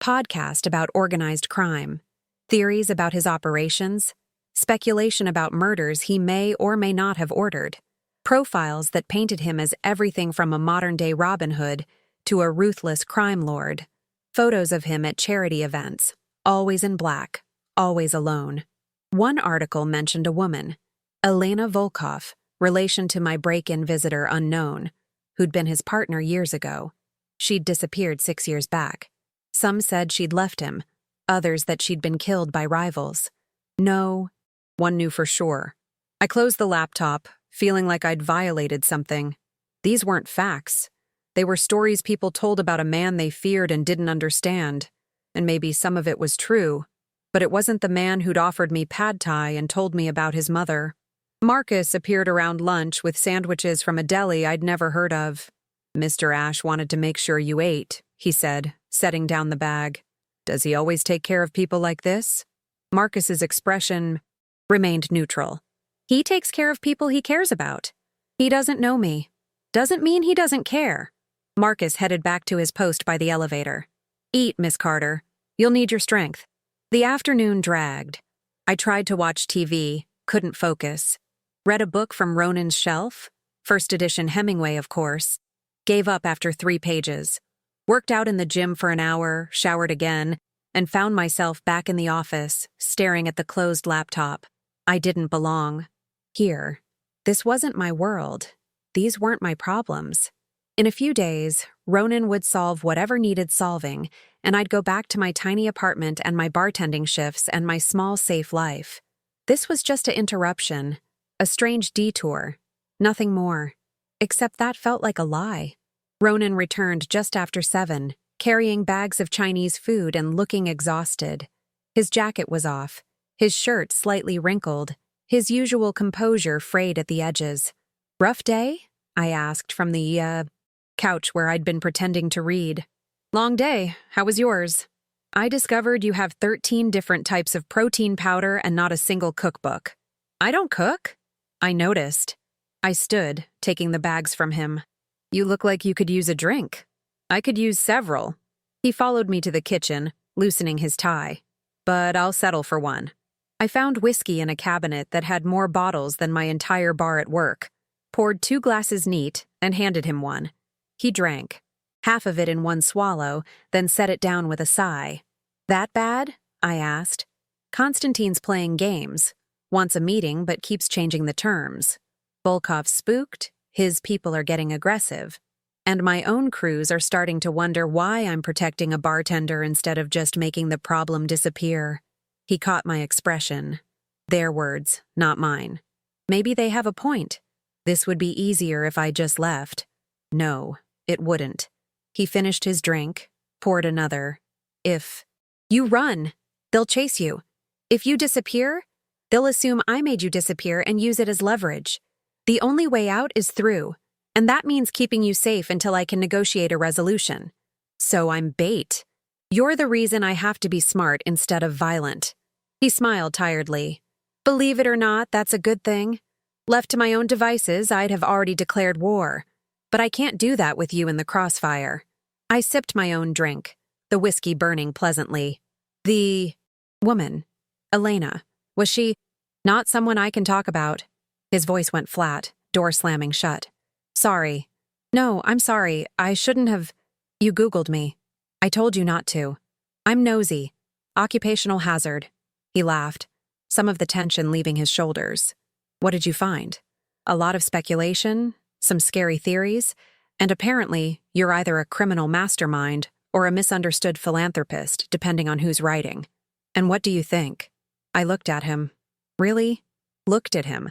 podcast about organized crime, theories about his operations, speculation about murders he may or may not have ordered, profiles that painted him as everything from a modern-day Robin Hood to a ruthless crime lord, photos of him at charity events, always in black, always alone. One article mentioned a woman, Elena Volkov, relation to my break-in visitor unknown, who'd been his partner years ago. She'd disappeared 6 years back. Some said she'd left him, others that she'd been killed by rivals. No one knew for sure. I closed the laptop, feeling like I'd violated something. These weren't facts. They were stories people told about a man they feared and didn't understand. And maybe some of it was true, but it wasn't the man who'd offered me pad thai and told me about his mother. Marcus appeared around lunch with sandwiches from a deli I'd never heard of. Mr. Ash wanted to make sure you ate, he said, setting down the bag. Does he always take care of people like this? Marcus's expression remained neutral. He takes care of people he cares about. He doesn't know me. Doesn't mean he doesn't care. Marcus headed back to his post by the elevator. Eat, Miss Carter. You'll need your strength. The afternoon dragged. I tried to watch TV, couldn't focus. Read a book from Ronan's shelf, first edition Hemingway, of course. Gave up after 3 pages. Worked out in the gym for an hour, showered again, and found myself back in the office, staring at the closed laptop. I didn't belong here. This wasn't my world. These weren't my problems. In a few days, Ronan would solve whatever needed solving, and I'd go back to my tiny apartment and my bartending shifts and my small, safe life. This was just an interruption, a strange detour, nothing more. Except that felt like a lie. Ronan returned just after 7, carrying bags of Chinese food and looking exhausted. His jacket was off, his shirt slightly wrinkled, his usual composure frayed at the edges. "Rough day?" I asked from the couch where I'd been pretending to read. "Long day. How was yours?" "I discovered you have 13 different types of protein powder and not a single cookbook." "I don't cook." I noticed. I stood, taking the bags from him. "You look like you could use a drink." "I could use several." He followed me to the kitchen, loosening his tie. "But I'll settle for one." I found whiskey in a cabinet that had more bottles than my entire bar at work, poured 2 glasses neat, and handed him one. He drank, half of it in one swallow, then set it down with a sigh. "That bad?" I asked. "Konstantine's playing games, wants a meeting but keeps changing the terms. Volkov's spooked, his people are getting aggressive. And my own crews are starting to wonder why I'm protecting a bartender instead of just making the problem disappear." He caught my expression. Their words, not mine. Maybe they have a point. This would be easier if I just left. No, it wouldn't. He finished his drink, poured another. "If you run, they'll chase you. If you disappear, they'll assume I made you disappear and use it as leverage. The only way out is through, and that means keeping you safe until I can negotiate a resolution. So I'm bait. You're the reason I have to be smart instead of violent." He smiled tiredly. "Believe it or not, that's a good thing. Left to my own devices, I'd have already declared war. But I can't do that with you in the crossfire." I sipped my own drink, the whiskey burning pleasantly. "The woman, Elena, was she not someone I can talk about?" His voice went flat, door slamming shut. "Sorry. No, I'm sorry. I shouldn't have. You Googled me. I told you not to. I'm nosy. Occupational hazard." He laughed, some of the tension leaving his shoulders. "What did you find?" "A lot of speculation, some scary theories, and apparently you're either a criminal mastermind or a misunderstood philanthropist, depending on who's writing." "And what do you think?" I looked at him. Really? Looked at him.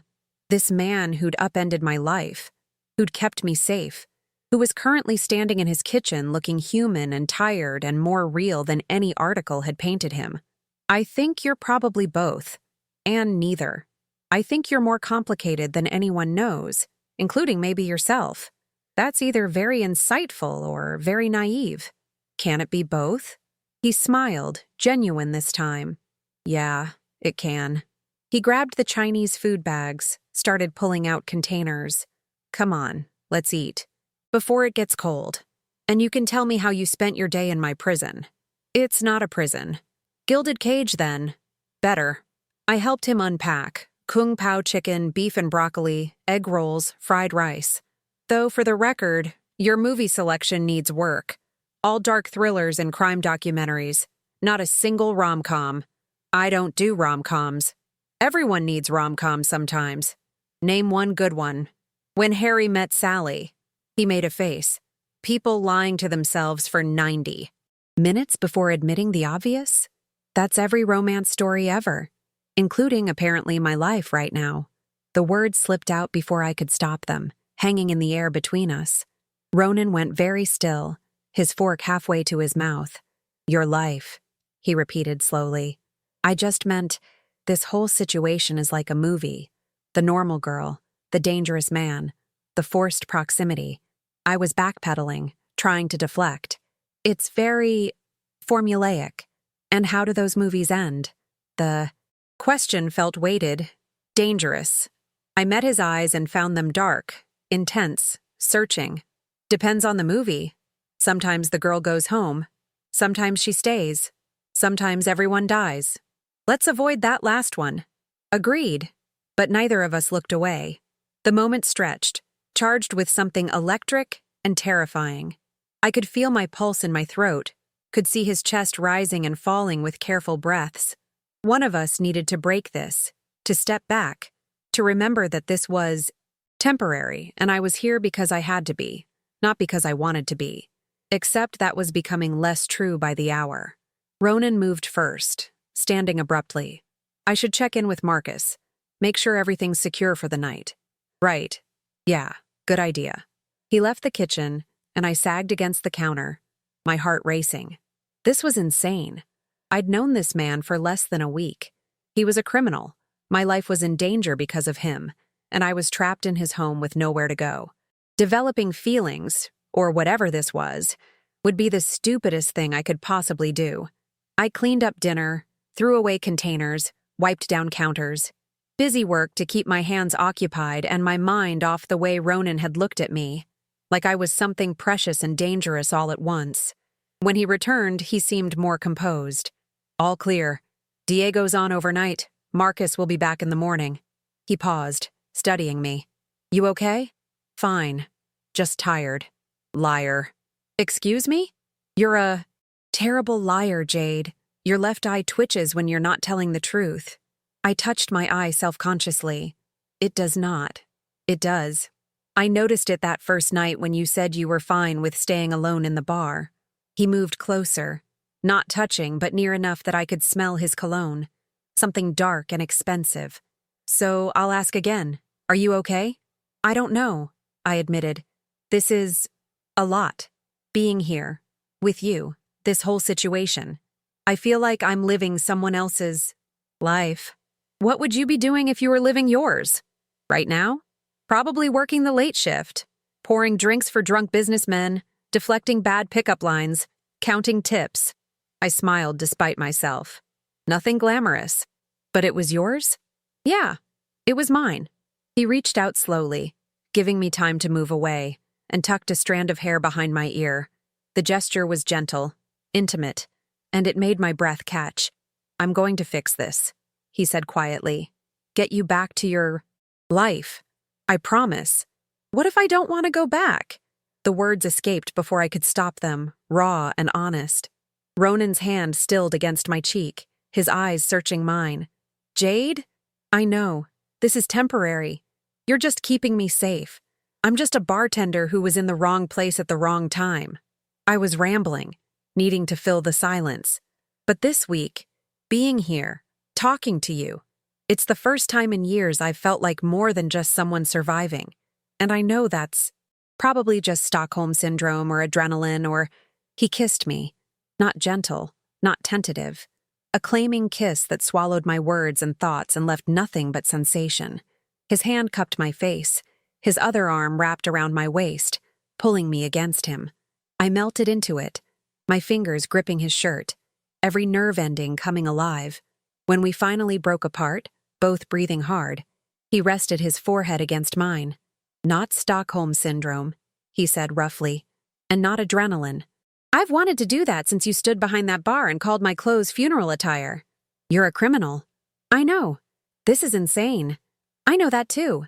This man who'd upended my life, who'd kept me safe, who was currently standing in his kitchen looking human and tired and more real than any article had painted him. "I think you're probably both, and neither. I think you're more complicated than anyone knows, including maybe yourself. That's either very insightful or very naive. Can it be both?" He smiled, genuine this time. "Yeah, it can." He grabbed the Chinese food bags, started pulling out containers. "Come on, let's eat. Before it gets cold. And you can tell me how you spent your day in my prison." "It's not a prison." "Gilded cage, then." "Better." I helped him unpack. Kung Pao chicken, beef and broccoli, egg rolls, fried rice. "Though, for the record, your movie selection needs work. All dark thrillers and crime documentaries. Not a single rom-com. I don't do rom-coms. Everyone needs rom-coms sometimes. Name one good one." "When Harry Met Sally." He made a face. People lying to themselves for 90 minutes before admitting the obvious? That's every romance story ever, including apparently my life right now. The words slipped out before I could stop them, hanging in the air between us. Ronan went very still, his fork halfway to his mouth. "Your life," he repeated slowly. "I just meant, this whole situation is like a movie. The normal girl, the dangerous man, the forced proximity. I was backpedaling, trying to deflect. It's very formulaic. And how do those movies end?" The question felt weighted, dangerous. I met his eyes and found them dark, intense, searching. "Depends on the movie. Sometimes the girl goes home. Sometimes she stays. Sometimes everyone dies. Let's avoid that last one." Agreed. But neither of us looked away. The moment stretched, charged with something electric and terrifying. I could feel my pulse in my throat, could see his chest rising and falling with careful breaths. One of us needed to break this, to step back, to remember that this was temporary, and I was here because I had to be, not because I wanted to be. Except that was becoming less true by the hour. Ronan moved first, standing abruptly. I should check in with Marcus. Make sure everything's secure for the night. Right. Yeah, good idea. He left the kitchen, and I sagged against the counter, my heart racing. This was insane. I'd known this man for less than a week. He was a criminal. My life was in danger because of him, and I was trapped in his home with nowhere to go. Developing feelings, or whatever this was, would be the stupidest thing I could possibly do. I cleaned up dinner, threw away containers, wiped down counters. Busy work to keep my hands occupied and my mind off the way Ronan had looked at me, like I was something precious and dangerous all at once. When he returned, he seemed more composed. All clear. Diego's on overnight. Marcus will be back in the morning. He paused, studying me. You okay? Fine. Just tired. Liar. Excuse me? You're a terrible liar, Jade. Your left eye twitches when you're not telling the truth. I touched my eye self-consciously. It does not. It does. I noticed it that first night when you said you were fine with staying alone in the bar. He moved closer, not touching but near enough that I could smell his cologne. Something dark and expensive. So I'll ask again. Are you okay? I don't know, I admitted. This is a lot. Being here, with you, this whole situation. I feel like I'm living someone else's life. What would you be doing if you were living yours? Right now? Probably working the late shift, pouring drinks for drunk businessmen, deflecting bad pickup lines, counting tips. I smiled despite myself. Nothing glamorous. But it was yours? Yeah, it was mine. He reached out slowly, giving me time to move away, and tucked a strand of hair behind my ear. The gesture was gentle, intimate, and it made my breath catch. I'm going to fix this, he said quietly. Get you back to your life. I promise. What if I don't want to go back? The words escaped before I could stop them, raw and honest. Ronan's hand stilled against my cheek, his eyes searching mine. Jade? I know. This is temporary. You're just keeping me safe. I'm just a bartender who was in the wrong place at the wrong time. I was rambling, needing to fill the silence. But this week, being here, talking to you, it's the first time in years I've felt like more than just someone surviving. And I know that's probably just Stockholm Syndrome or adrenaline or... He kissed me. Not gentle, not tentative. A claiming kiss that swallowed my words and thoughts and left nothing but sensation. His hand cupped my face, his other arm wrapped around my waist, pulling me against him. I melted into it, my fingers gripping his shirt, every nerve ending coming alive. When we finally broke apart, both breathing hard, he rested his forehead against mine. Not Stockholm Syndrome, he said roughly, and not adrenaline. I've wanted to do that since you stood behind that bar and called my clothes funeral attire. You're a criminal. I know. This is insane. I know that too.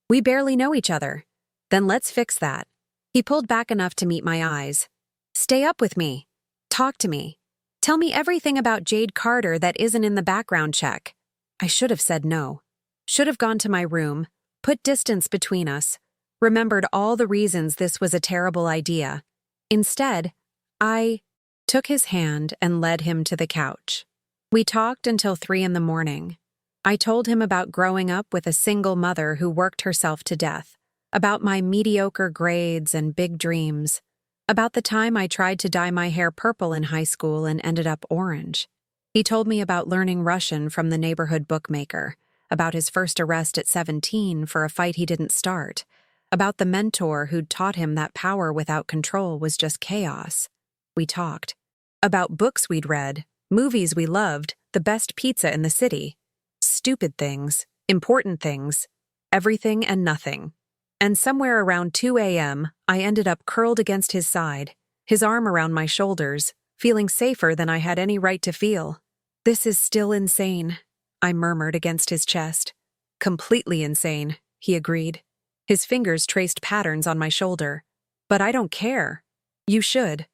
We barely know each other. Then let's fix that. He pulled back enough to meet my eyes. Stay up with me. Talk to me. Tell me everything about Jade Carter that isn't in the background check. I should have said no. Should have gone to my room, put distance between us, remembered all the reasons this was a terrible idea. Instead, I took his hand and led him to the couch. We talked until 3 a.m. I told him about growing up with a single mother who worked herself to death, about my mediocre grades and big dreams, about the time I tried to dye my hair purple in high school and ended up orange. He told me about learning Russian from the neighborhood bookmaker, about his first arrest at 17 for a fight he didn't start, about the mentor who'd taught him that power without control was just chaos. We talked about books we'd read, movies we loved, the best pizza in the city. Stupid things, important things, everything and nothing. And somewhere around 2 a.m., I ended up curled against his side, his arm around my shoulders, feeling safer than I had any right to feel. This is still insane, I murmured against his chest. Completely insane, he agreed. His fingers traced patterns on my shoulder. But I don't care. You should.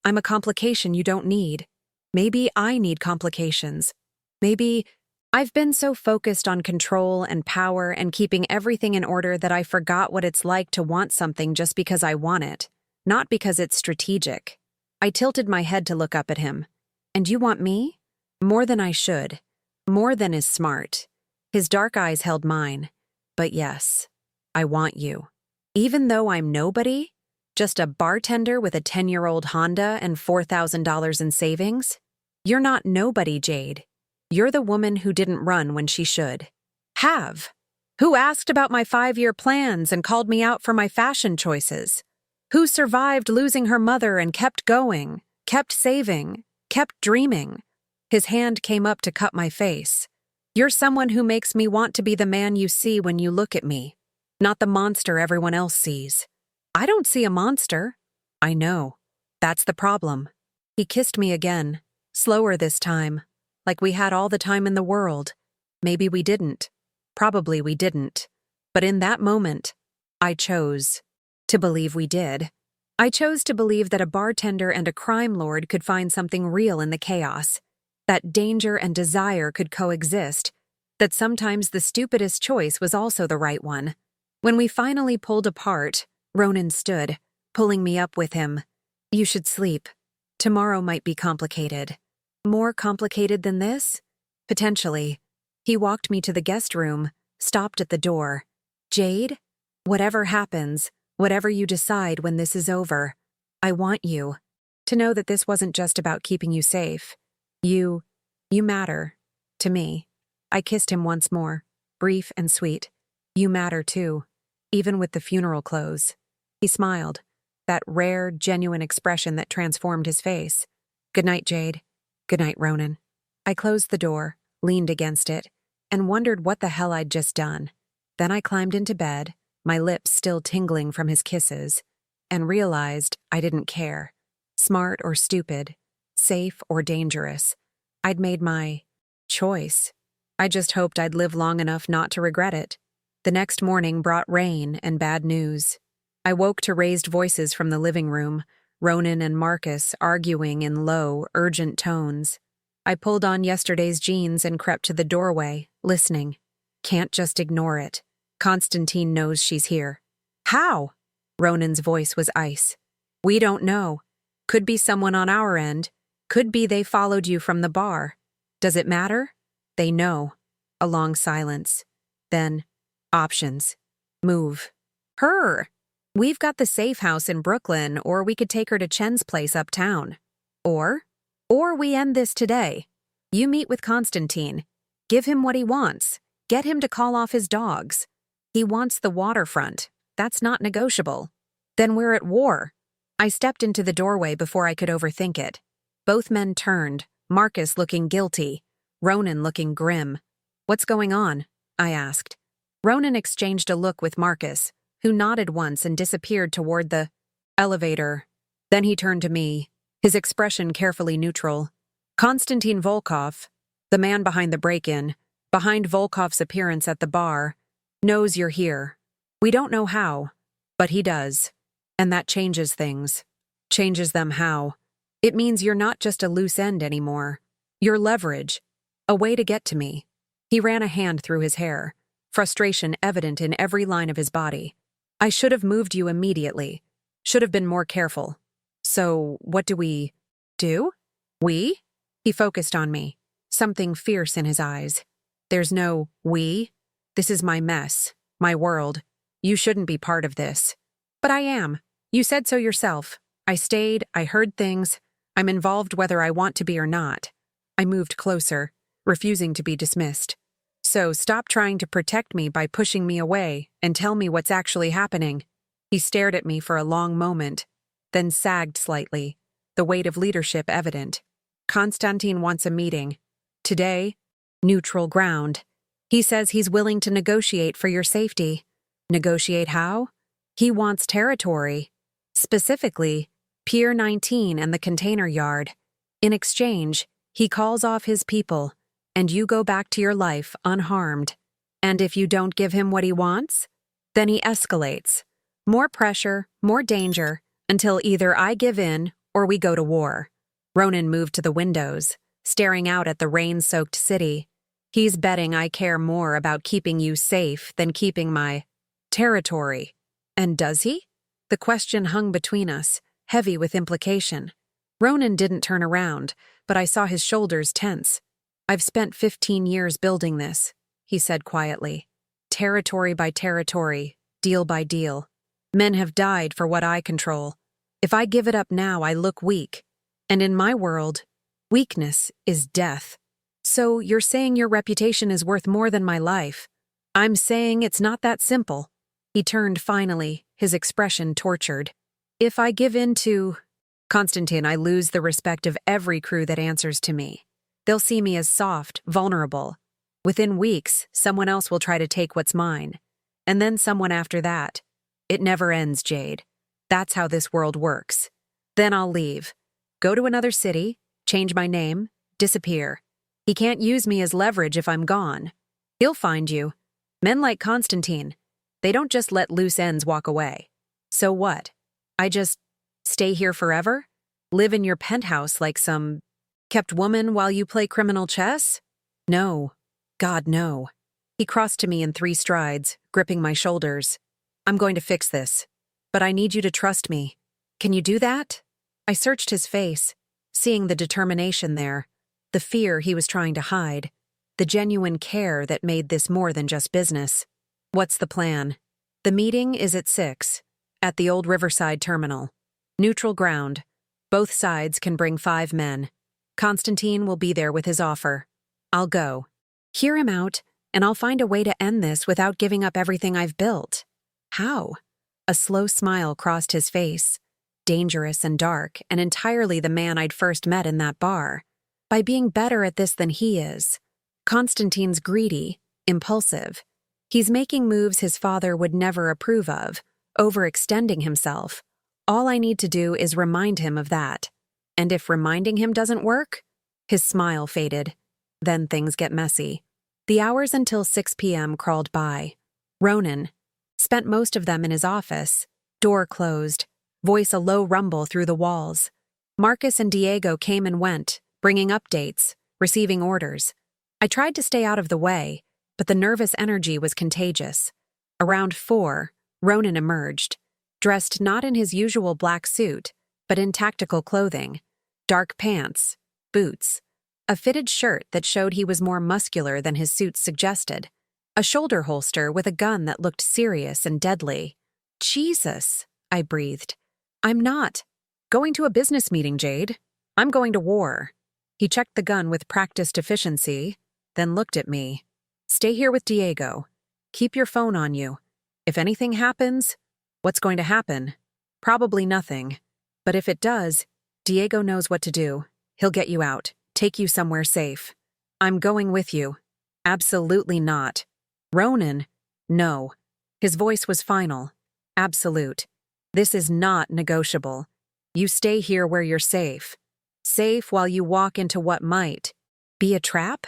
I'm a complication you don't need. Maybe I need complications. Maybe I've been so focused on control and power and keeping everything in order that I forgot what it's like to want something just because I want it, not because it's strategic. I tilted my head to look up at him. And you want me? More than I should. More than is smart. His dark eyes held mine. But yes, I want you. Even though I'm nobody, just a bartender with a 10-year-old Honda and $4,000 in savings, you're not nobody, Jade. You're the woman who didn't run when she should. Have. Who asked about my 5-year plans and called me out for my fashion choices? Who survived losing her mother and kept going, kept saving, kept dreaming? His hand came up to cut my face. You're someone who makes me want to be the man you see when you look at me, not the monster everyone else sees. I don't see a monster. I know. That's the problem. He kissed me again, slower this time, like we had all the time in the world. Maybe we didn't. Probably we didn't. But in that moment, I chose to believe we did. I chose to believe that a bartender and a crime lord could find something real in the chaos, that danger and desire could coexist, that sometimes the stupidest choice was also the right one. When we finally pulled apart, Ronan stood, pulling me up with him. You should sleep. Tomorrow might be complicated. More complicated than this? Potentially. He walked me to the guest room, stopped at the door. Jade, whatever happens, whatever you decide when this is over, I want you to know that this wasn't just about keeping you safe. You matter. To me. I kissed him once more, brief and sweet. You matter too, even with the funeral clothes. He smiled, that rare, genuine expression that transformed his face. Good night, Jade. Good night, Ronan. I closed the door, leaned against it, and wondered what the hell I'd just done. Then I climbed into bed, my lips still tingling from his kisses, and realized I didn't care. Smart or stupid, safe or dangerous, I'd made my choice. I just hoped I'd live long enough not to regret it. The next morning brought rain and bad news. I woke to raised voices from the living room, Ronan and Marcus arguing in low, urgent tones. I pulled on yesterday's jeans and crept to the doorway, listening. Can't just ignore it. Constantine knows she's here. How? Ronan's voice was ice. We don't know. Could be someone on our end. Could be they followed you from the bar. Does it matter? They know. A long silence. Then, options. Move. Her! We've got the safe house in Brooklyn, or we could take her to Chen's place uptown. Or we end this today. You meet with Constantine. Give him what he wants. Get him to call off his dogs. He wants the waterfront. That's not negotiable. Then we're at war. I stepped into the doorway before I could overthink it. Both men turned, Marcus looking guilty, Ronan looking grim. What's going on? I asked. Ronan exchanged a look with Marcus, who nodded once and disappeared toward the elevator. Then he turned to me, his expression carefully neutral. Konstantin Volkov, the man behind the break-in, behind Volkov's appearance at the bar, knows you're here. We don't know how, but he does. And that changes things. Changes them how? It means you're not just a loose end anymore. You're leverage. A way to get to me. He ran a hand through his hair, frustration evident in every line of his body. I should have moved you immediately. Should have been more careful. So, what do we do? We? He focused on me, something fierce in his eyes. There's no we. This is my mess, my world. You shouldn't be part of this. But I am. You said so yourself. I stayed, I heard things. I'm involved whether I want to be or not. I moved closer, refusing to be dismissed. So stop trying to protect me by pushing me away and tell me what's actually happening. He stared at me for a long moment, then sagged slightly, the weight of leadership evident. Konstantin wants a meeting. Today, neutral ground. He says he's willing to negotiate for your safety. Negotiate how? He wants territory. Specifically, Pier 19 and the container yard. In exchange, he calls off his people, and you go back to your life unharmed. And if you don't give him what he wants, then he escalates. More pressure, more danger, until either I give in or we go to war." Ronan moved to the windows, staring out at the rain-soaked city. "He's betting I care more about keeping you safe than keeping my territory." And does he? The question hung between us, heavy with implication. Ronan didn't turn around, but I saw his shoulders tense. "I've spent 15 years building this," he said quietly. "Territory by territory, deal by deal. Men have died for what I control. If I give it up now, I look weak. And in my world, weakness is death. So you're saying your reputation is worth more than my life? I'm saying it's not that simple." He turned finally, his expression tortured. "If I give in to Constantine, I lose the respect of every crew that answers to me. They'll see me as soft, vulnerable. Within weeks, someone else will try to take what's mine. And then someone after that. It never ends, Jade. That's how this world works. Then I'll leave. Go to another city, change my name, disappear. He can't use me as leverage if I'm gone. He'll find you. Men like Constantine, they don't just let loose ends walk away. So what? I just stay here forever? Live in your penthouse like some kept woman while you play criminal chess? No. God, no." He crossed to me in 3 strides, gripping my shoulders. "I'm going to fix this. But I need you to trust me. Can you do that?" I searched his face, seeing the determination there, the fear he was trying to hide, the genuine care that made this more than just business. "What's the plan?" "The meeting is at 6, at the old Riverside terminal. Neutral ground. Both sides can bring 5 men. Constantine will be there with his offer. I'll go. Hear him out, and I'll find a way to end this without giving up everything I've built." "How?" A slow smile crossed his face, dangerous and dark, and entirely the man I'd first met in that bar. "By being better at this than he is. Constantine's greedy, impulsive. He's making moves his father would never approve of, overextending himself. All I need to do is remind him of that. And if reminding him doesn't work?" His smile faded. Then things get messy. The hours until 6 p.m. crawled by. Ronan spent most of them in his office, door closed, voice a low rumble through the walls. Marcus and Diego came and went, bringing updates, receiving orders. I tried to stay out of the way, but the nervous energy was contagious. Around 4, Ronan emerged, dressed not in his usual black suit, but in tactical clothing, dark pants, boots, a fitted shirt that showed he was more muscular than his suit suggested, a shoulder holster with a gun that looked serious and deadly. "Jesus," I breathed. "I'm not going to a business meeting, Jade. I'm going to war." He checked the gun with practiced efficiency, then looked at me. "Stay here with Diego. Keep your phone on you. If anything happens, what's going to happen? Probably nothing. But if it does, Diego knows what to do. He'll get you out, take you somewhere safe. I'm going with you." "Absolutely not." "Ronan." "No." His voice was final. Absolute. "This is not negotiable. You stay here where you're safe. Safe while you walk into what might be a trap?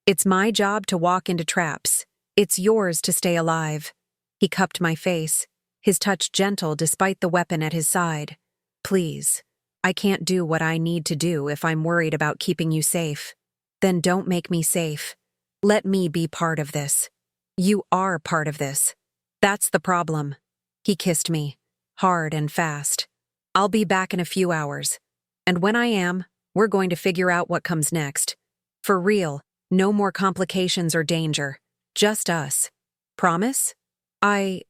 It's my job to walk into traps. It's yours to stay alive." He cupped my face, his touch gentle despite the weapon at his side. "Please. I can't do what I need to do if I'm worried about keeping you safe. Then don't make me safe. Let me be part of this. You are part of this. That's the problem." He kissed me, hard and fast. "I'll be back in a few hours. And when I am, we're going to figure out what comes next. For real, no more complications or danger. Just us. Promise?" "I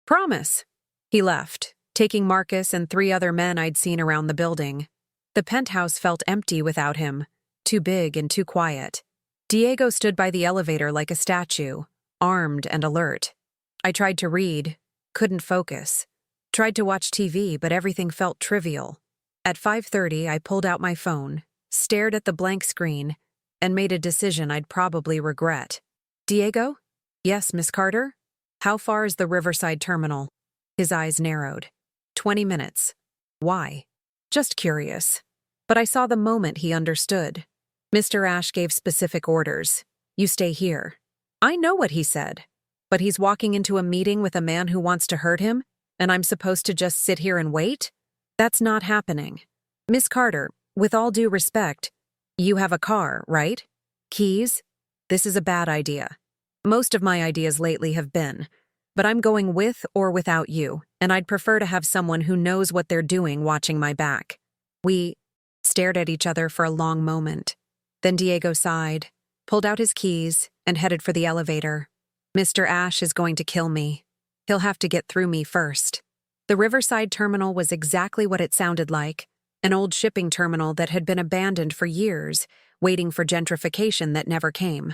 promise." He left, taking Marcus and 3 other men I'd seen around the building. The penthouse felt empty without him, too big and too quiet. Diego stood by the elevator like a statue, armed and alert. I tried to read, couldn't focus. Tried to watch TV, but everything felt trivial. At 5:30, I pulled out my phone, stared at the blank screen, and made a decision I'd probably regret. "Diego?" "Yes, Miss Carter?" "How far is the Riverside terminal?" His eyes narrowed. 20 minutes. "Why?" "Just curious." But I saw the moment he understood. Mr. Ash gave specific orders. "You stay here." I know what he said. But he's walking into a meeting with a man who wants to hurt him, and I'm supposed to just sit here and wait? That's not happening. Miss Carter, with all due respect, you have a car, right? Keys? This is a bad idea. Most of my ideas lately have been, but I'm going with or without you, and I'd prefer to have someone who knows what they're doing watching my back. We stared at each other for a long moment. Then Diego sighed, pulled out his keys, and headed for the elevator. Mr. Ash is going to kill me. He'll have to get through me first. The Riverside terminal was exactly what it sounded like, an old shipping terminal that had been abandoned for years, waiting for gentrification that never came.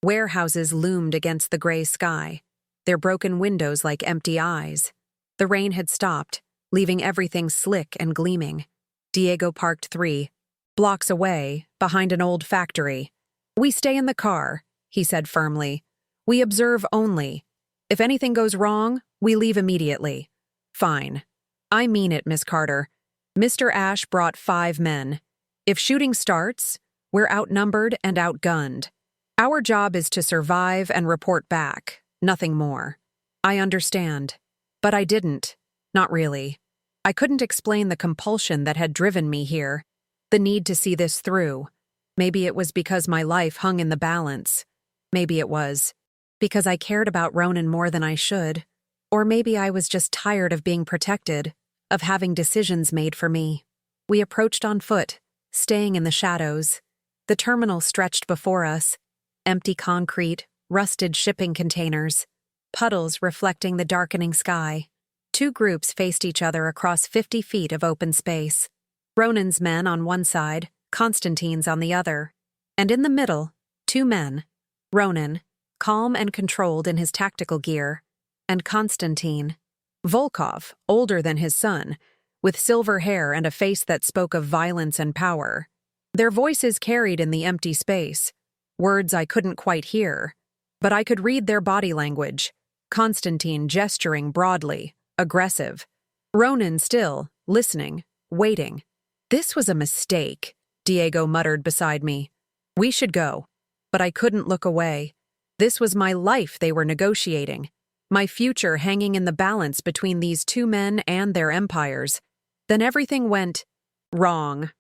Warehouses loomed against the gray sky, their broken windows like empty eyes. The rain had stopped, leaving everything slick and gleaming. Diego parked 3 blocks away, behind an old factory. "We stay in the car," he said firmly. "We observe only. If anything goes wrong, we leave immediately." "Fine. I mean it, Miss Carter. Mr. Ash brought 5 men. If shooting starts, we're outnumbered and outgunned. Our job is to survive and report back, nothing more." "I understand. But I didn't. Not really. I couldn't explain the compulsion that had driven me here, the need to see this through. Maybe it was because my life hung in the balance. Maybe it was because I cared about Ronan more than I should. Or maybe I was just tired of being protected, of having decisions made for me." We approached on foot, staying in the shadows. The terminal stretched before us, empty concrete, rusted shipping containers, puddles reflecting the darkening sky. 2 groups faced each other across 50 feet of open space. Ronan's men on one side, Constantine's on the other. And in the middle, 2 men. Ronan, calm and controlled in his tactical gear, and Constantine, Volkov, older than his son, with silver hair and a face that spoke of violence and power. Their voices carried in the empty space, words I couldn't quite hear, but I could read their body language. Constantine gesturing broadly, aggressive. Ronan still, listening, waiting. "This was a mistake," Diego muttered beside me. "We should go." But I couldn't look away. This was my life they were negotiating, my future hanging in the balance between these 2 men and their empires. Then everything went wrong.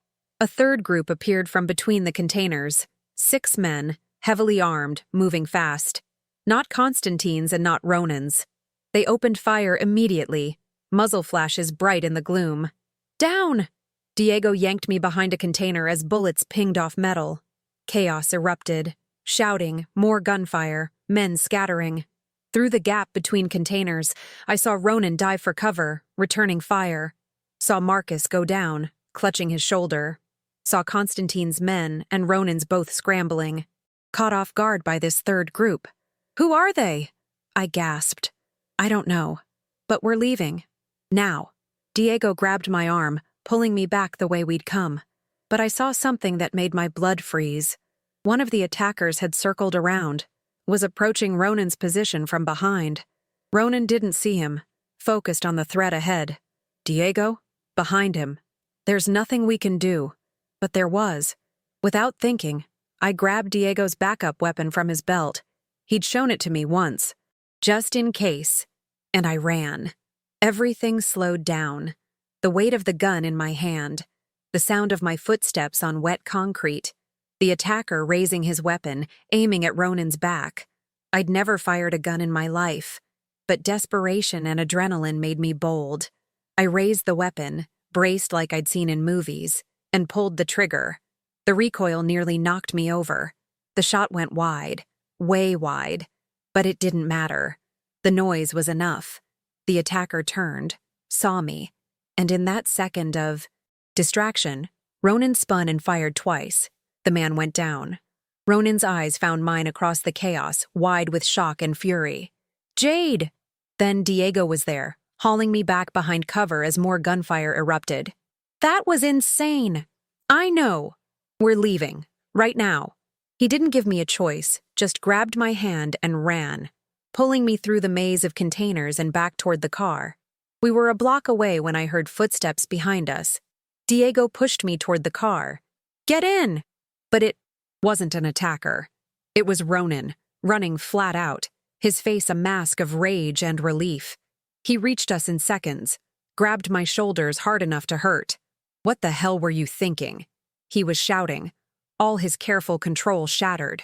A 3rd group appeared from between the containers, 6 men, heavily armed, moving fast. Not Constantine's and not Ronan's. They opened fire immediately, muzzle flashes bright in the gloom. "Down!" Diego yanked me behind a container as bullets pinged off metal. Chaos erupted. Shouting, more gunfire, men scattering. Through the gap between containers, I saw Ronan dive for cover, returning fire. Saw Marcus go down, clutching his shoulder. Saw Constantine's men and Ronan's both scrambling. Caught off guard by this 3rd group. "Who are they?" I gasped. "I don't know. But we're leaving. Now." Diego grabbed my arm, pulling me back the way we'd come. But I saw something that made my blood freeze. One of the attackers had circled around, was approaching Ronan's position from behind. Ronan didn't see him, focused on the threat ahead. "Diego?" Behind him. "There's nothing we can do." But there was. Without thinking, I grabbed Diego's backup weapon from his belt. He'd shown it to me once, just in case, and I ran. Everything slowed down. The weight of the gun in my hand, the sound of my footsteps on wet concrete, the attacker raising his weapon, aiming at Ronan's back. I'd never fired a gun in my life, but desperation and adrenaline made me bold. I raised the weapon, braced like I'd seen in movies, and pulled the trigger. The recoil nearly knocked me over. The shot went wide, way wide, but it didn't matter. The noise was enough. The attacker turned, saw me, and in that second of distraction, Ronan spun and fired twice. The man went down. Ronan's eyes found mine across the chaos, wide with shock and fury. "Jade!" Then Diego was there, hauling me back behind cover as more gunfire erupted. "That was insane!" "I know. We're leaving. Right now." He didn't give me a choice, just grabbed my hand and ran, pulling me through the maze of containers and back toward the car. We were a block away when I heard footsteps behind us. Diego pushed me toward the car. "Get in!" But it wasn't an attacker. It was Ronan, running flat out, his face a mask of rage and relief. He reached us in seconds, grabbed my shoulders hard enough to hurt. What the hell were you thinking? He was shouting, all his careful control shattered.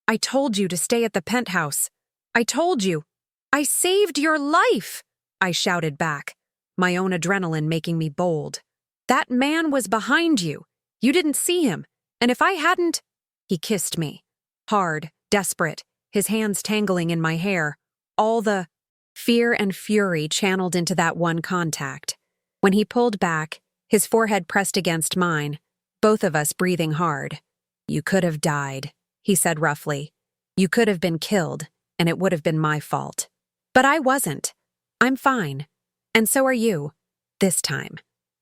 I told you to stay at the penthouse. I told you. I saved your life, I shouted back, my own adrenaline making me bold. That man was behind you. You didn't see him. And if I hadn't… He kissed me. Hard, desperate, his hands tangling in my hair. All the fear and fury channeled into that one contact. When he pulled back, his forehead pressed against mine, both of us breathing hard. You could have died, he said roughly. You could have been killed, and it would have been my fault. But I wasn't. I'm fine. And so are you. This time.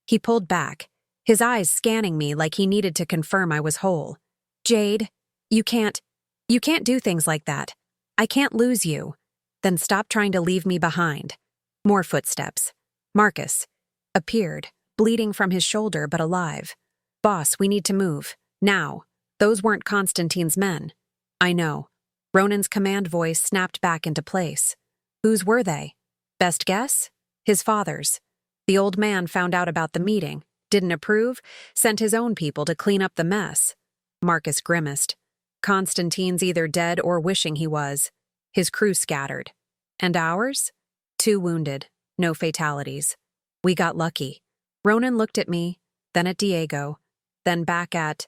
He pulled back, his eyes scanning me like he needed to confirm I was whole. Jade, you can't do things like that. I can't lose you. Then stop trying to leave me behind. More footsteps. Marcus appeared, bleeding from his shoulder but alive. Boss, we need to move. Now. Those weren't Constantine's men. I know. Ronan's command voice snapped back into place. Whose were they? Best guess? His father's. The old man found out about the meeting, didn't approve, sent his own people to clean up the mess. Marcus grimaced. Constantine's either dead or wishing he was. His crew scattered. And ours? 2 wounded, no fatalities. We got lucky. Ronan looked at me, then at Diego, then back at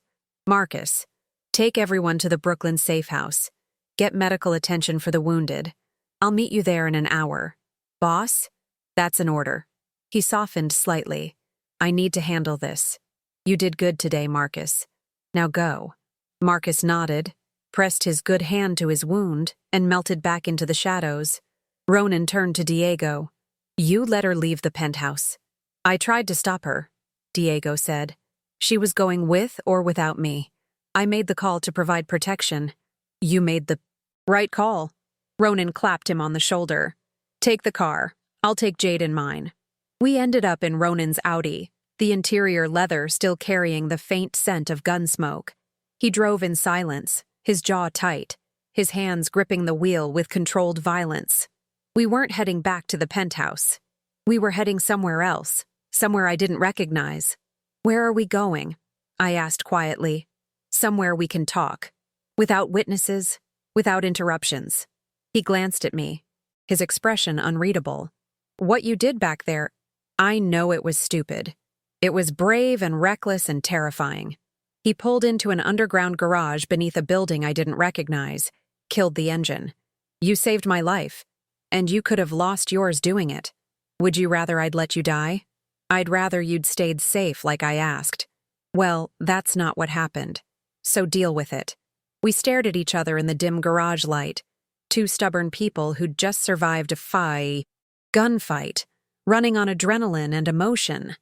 Marcus. Take everyone to the Brooklyn safe house. Get medical attention for the wounded. I'll meet you there in an hour. Boss? That's an order. He softened slightly. I need to handle this. You did good today, Marcus. Now go. Marcus nodded, pressed his good hand to his wound, and melted back into the shadows. Ronan turned to Diego. You let her leave the penthouse. I tried to stop her, Diego said. She was going with or without me. I made the call to provide protection. You made the right call. Ronan clapped him on the shoulder. Take the car. I'll take Jade in mine. We ended up in Ronan's Audi, the interior leather still carrying the faint scent of gun smoke. He drove in silence, his jaw tight, his hands gripping the wheel with controlled violence. We weren't heading back to the penthouse. We were heading somewhere else, somewhere I didn't recognize. Where are we going? I asked quietly. Somewhere we can talk. Without witnesses, without interruptions. He glanced at me, his expression unreadable. What you did back there, I know it was stupid. It was brave and reckless and terrifying. He pulled into an underground garage beneath a building I didn't recognize, killed the engine. You saved my life, and you could have lost yours doing it. Would you rather I'd let you die? I'd rather you'd stayed safe like I asked. Well, that's not what happened. So deal with it. We stared at each other in the dim garage light, 2 stubborn people who'd just survived a gunfight, running on adrenaline and emotion.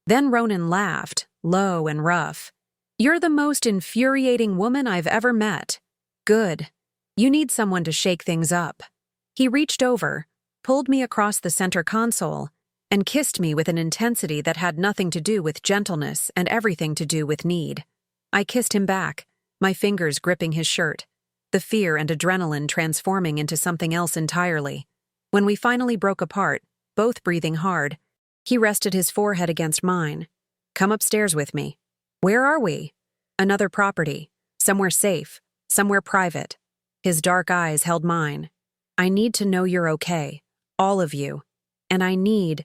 Then Ronan laughed, low and rough. You're the most infuriating woman I've ever met. Good. You need someone to shake things up. He reached over, pulled me across the center console, and kissed me with an intensity that had nothing to do with gentleness and everything to do with need. I kissed him back, my fingers gripping his shirt, the fear and adrenaline transforming into something else entirely. When we finally broke apart, both breathing hard, he rested his forehead against mine. Come upstairs with me. Where are we? Another property. Somewhere safe. Somewhere private. His dark eyes held mine. I need to know you're okay. All of you. And I need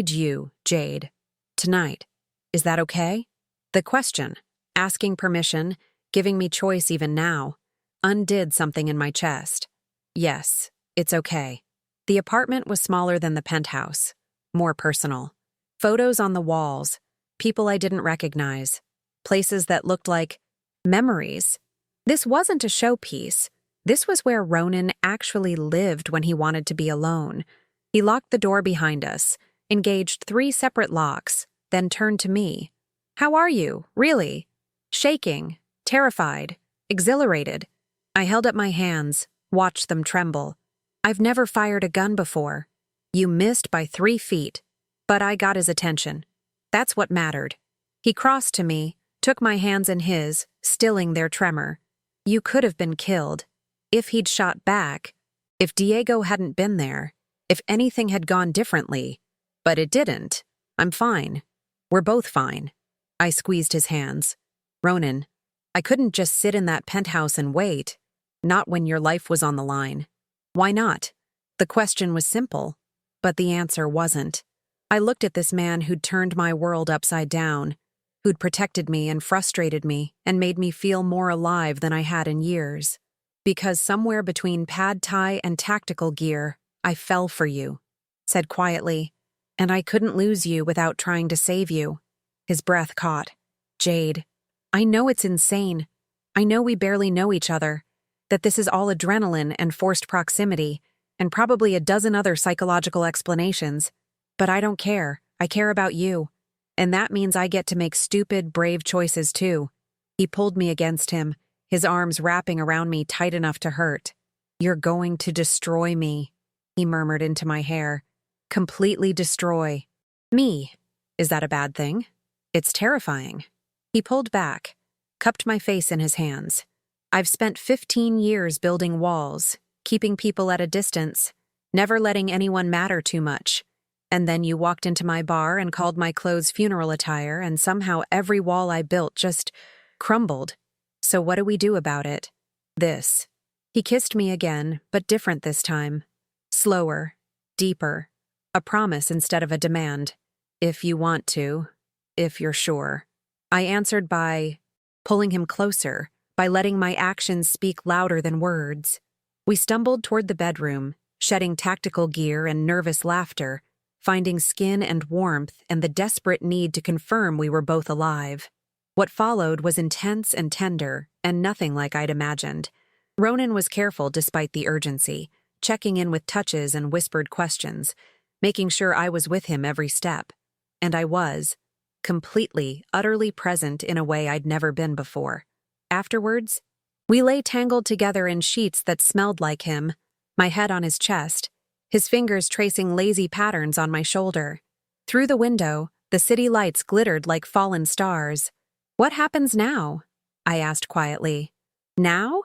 you, Jade. Tonight. Is that okay? The question, asking permission, giving me choice even now, undid something in my chest. Yes, it's okay. The apartment was smaller than the penthouse, more personal. Photos on the walls, people I didn't recognize, places that looked like memories. This wasn't a showpiece. This was where Ronan actually lived when he wanted to be alone. He locked the door behind us, engaged 3 separate locks, then turned to me. How are you, really? Shaking, terrified, exhilarated. I held up my hands, watched them tremble. I've never fired a gun before. You missed by 3 feet, but I got his attention. That's what mattered. He crossed to me, took my hands in his, stilling their tremor. You could have been killed. If he'd shot back, if Diego hadn't been there, if anything had gone differently. But it didn't. I'm fine. We're both fine. I squeezed his hands. Ronan, I couldn't just sit in that penthouse and wait. Not when your life was on the line. Why not? The question was simple, but the answer wasn't. I looked at this man who'd turned my world upside down, who'd protected me and frustrated me and made me feel more alive than I had in years. Because somewhere between pad thai and tactical gear, I fell for you, said quietly, and I couldn't lose you without trying to save you. His breath caught. Jade, I know it's insane. I know we barely know each other, that this is all adrenaline and forced proximity, and probably a dozen other psychological explanations. But I don't care. I care about you. And that means I get to make stupid, brave choices too. He pulled me against him, his arms wrapping around me tight enough to hurt. You're going to destroy me, he murmured into my hair. Completely destroy. Me. Is that a bad thing? It's terrifying. He pulled back, cupped my face in his hands. I've spent 15 years building walls, keeping people at a distance, never letting anyone matter too much. And then you walked into my bar and called my clothes funeral attire, and somehow every wall I built just crumbled. So what do we do about it? This. He kissed me again, but different this time. Slower, deeper. A promise instead of a demand. If you want to, if you're sure. I answered by pulling him closer, by letting my actions speak louder than words. We stumbled toward the bedroom, shedding tactical gear and nervous laughter, finding skin and warmth and the desperate need to confirm we were both alive. What followed was intense and tender, and nothing like I'd imagined. Ronan was careful despite the urgency, checking in with touches and whispered questions, making sure I was with him every step. And I was, completely, utterly present in a way I'd never been before. Afterwards, we lay tangled together in sheets that smelled like him, my head on his chest, his fingers tracing lazy patterns on my shoulder. Through the window, the city lights glittered like fallen stars. What happens now? I asked quietly. Now?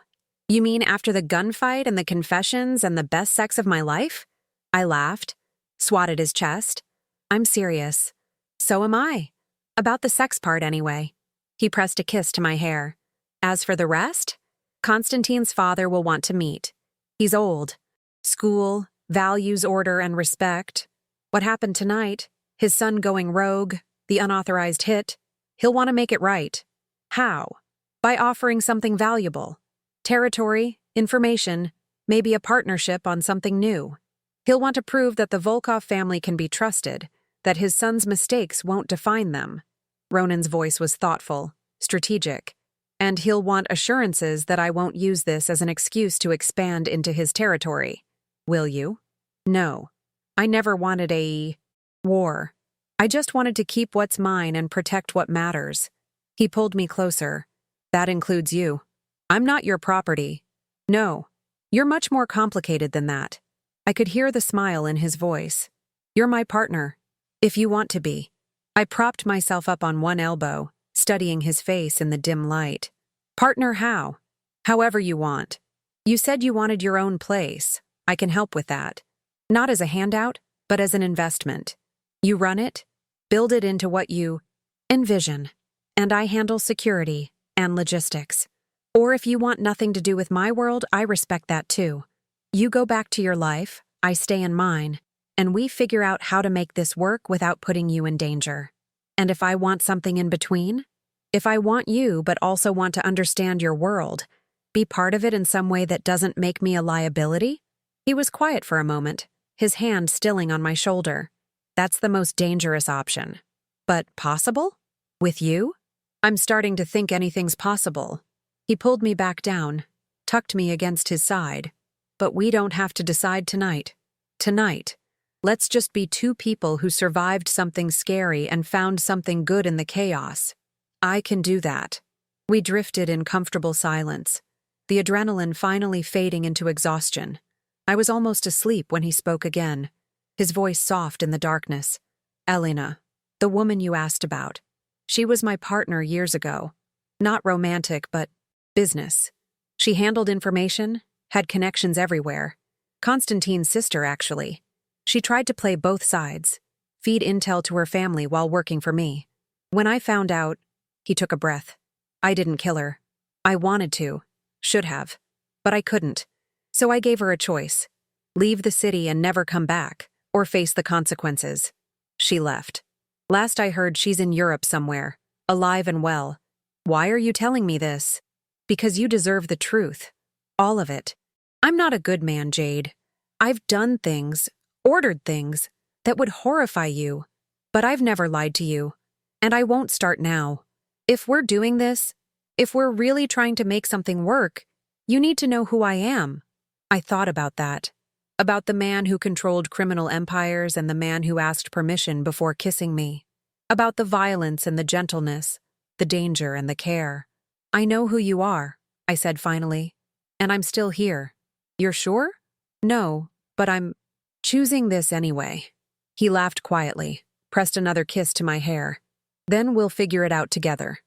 You mean after the gunfight and the confessions and the best sex of my life? I laughed, swatted his chest. I'm serious. So am I. About the sex part, anyway. He pressed a kiss to my hair. As for the rest, Constantine's father will want to meet. He's old. School, values, order, and respect. What happened tonight, his son going rogue, the unauthorized hit, he'll want to make it right. How? By offering something valuable. Territory, information, maybe a partnership on something new. He'll want to prove that the Volkov family can be trusted, that his son's mistakes won't define them. Ronan's voice was thoughtful, strategic, and he'll want assurances that I won't use this as an excuse to expand into his territory. Will you? No. I never wanted a war. I just wanted to keep what's mine and protect what matters. He pulled me closer. That includes you. I'm not your property. No. You're much more complicated than that. I could hear the smile in his voice. You're my partner. If you want to be. I propped myself up on one elbow, studying his face in the dim light. Partner how? However you want. You said you wanted your own place. I can help with that. Not as a handout, but as an investment. You run it, build it into what you envision, and I handle security and logistics. Or if you want nothing to do with my world, I respect that too. You go back to your life, I stay in mine, and we figure out how to make this work without putting you in danger. And if I want something in between? If I want you but also want to understand your world, be part of it in some way that doesn't make me a liability? He was quiet for a moment, his hand stilling on my shoulder. That's the most dangerous option. But possible? With you? I'm starting to think anything's possible. He pulled me back down, tucked me against his side. But we don't have to decide tonight. Tonight, let's just be two people who survived something scary and found something good in the chaos. I can do that. We drifted in comfortable silence, the adrenaline finally fading into exhaustion. I was almost asleep when he spoke again, his voice soft in the darkness. Elena, the woman you asked about. She was my partner years ago. Not romantic, but business. She handled information, had connections everywhere. Constantine's sister, actually. She tried to play both sides, feed intel to her family while working for me. When I found out, he took a breath. I didn't kill her. I wanted to. Should have. But I couldn't. So I gave her a choice. Leave the city and never come back, or face the consequences. She left. Last I heard, she's in Europe somewhere, alive and well. Why are you telling me this? Because you deserve the truth. All of it. I'm not a good man, Jade. I've done things, ordered things, that would horrify you. But I've never lied to you. And I won't start now. If we're doing this, if we're really trying to make something work, you need to know who I am. I thought about that. About the man who controlled criminal empires and the man who asked permission before kissing me. About the violence and the gentleness, the danger and the care. I know who you are, I said finally. And I'm still here. You're sure? No, but I'm choosing this anyway. He laughed quietly, pressed another kiss to my hair. Then we'll figure it out together.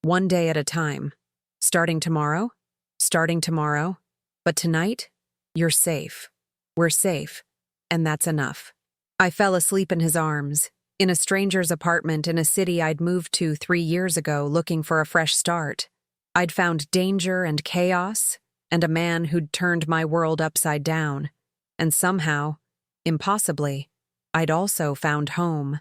One day at a time. Starting tomorrow? Starting tomorrow. But tonight, you're safe. We're safe. And that's enough. I fell asleep in his arms, in a stranger's apartment in a city I'd moved to 3 years ago looking for a fresh start. I'd found danger and chaos, and a man who'd turned my world upside down. And somehow, impossibly, I'd also found home.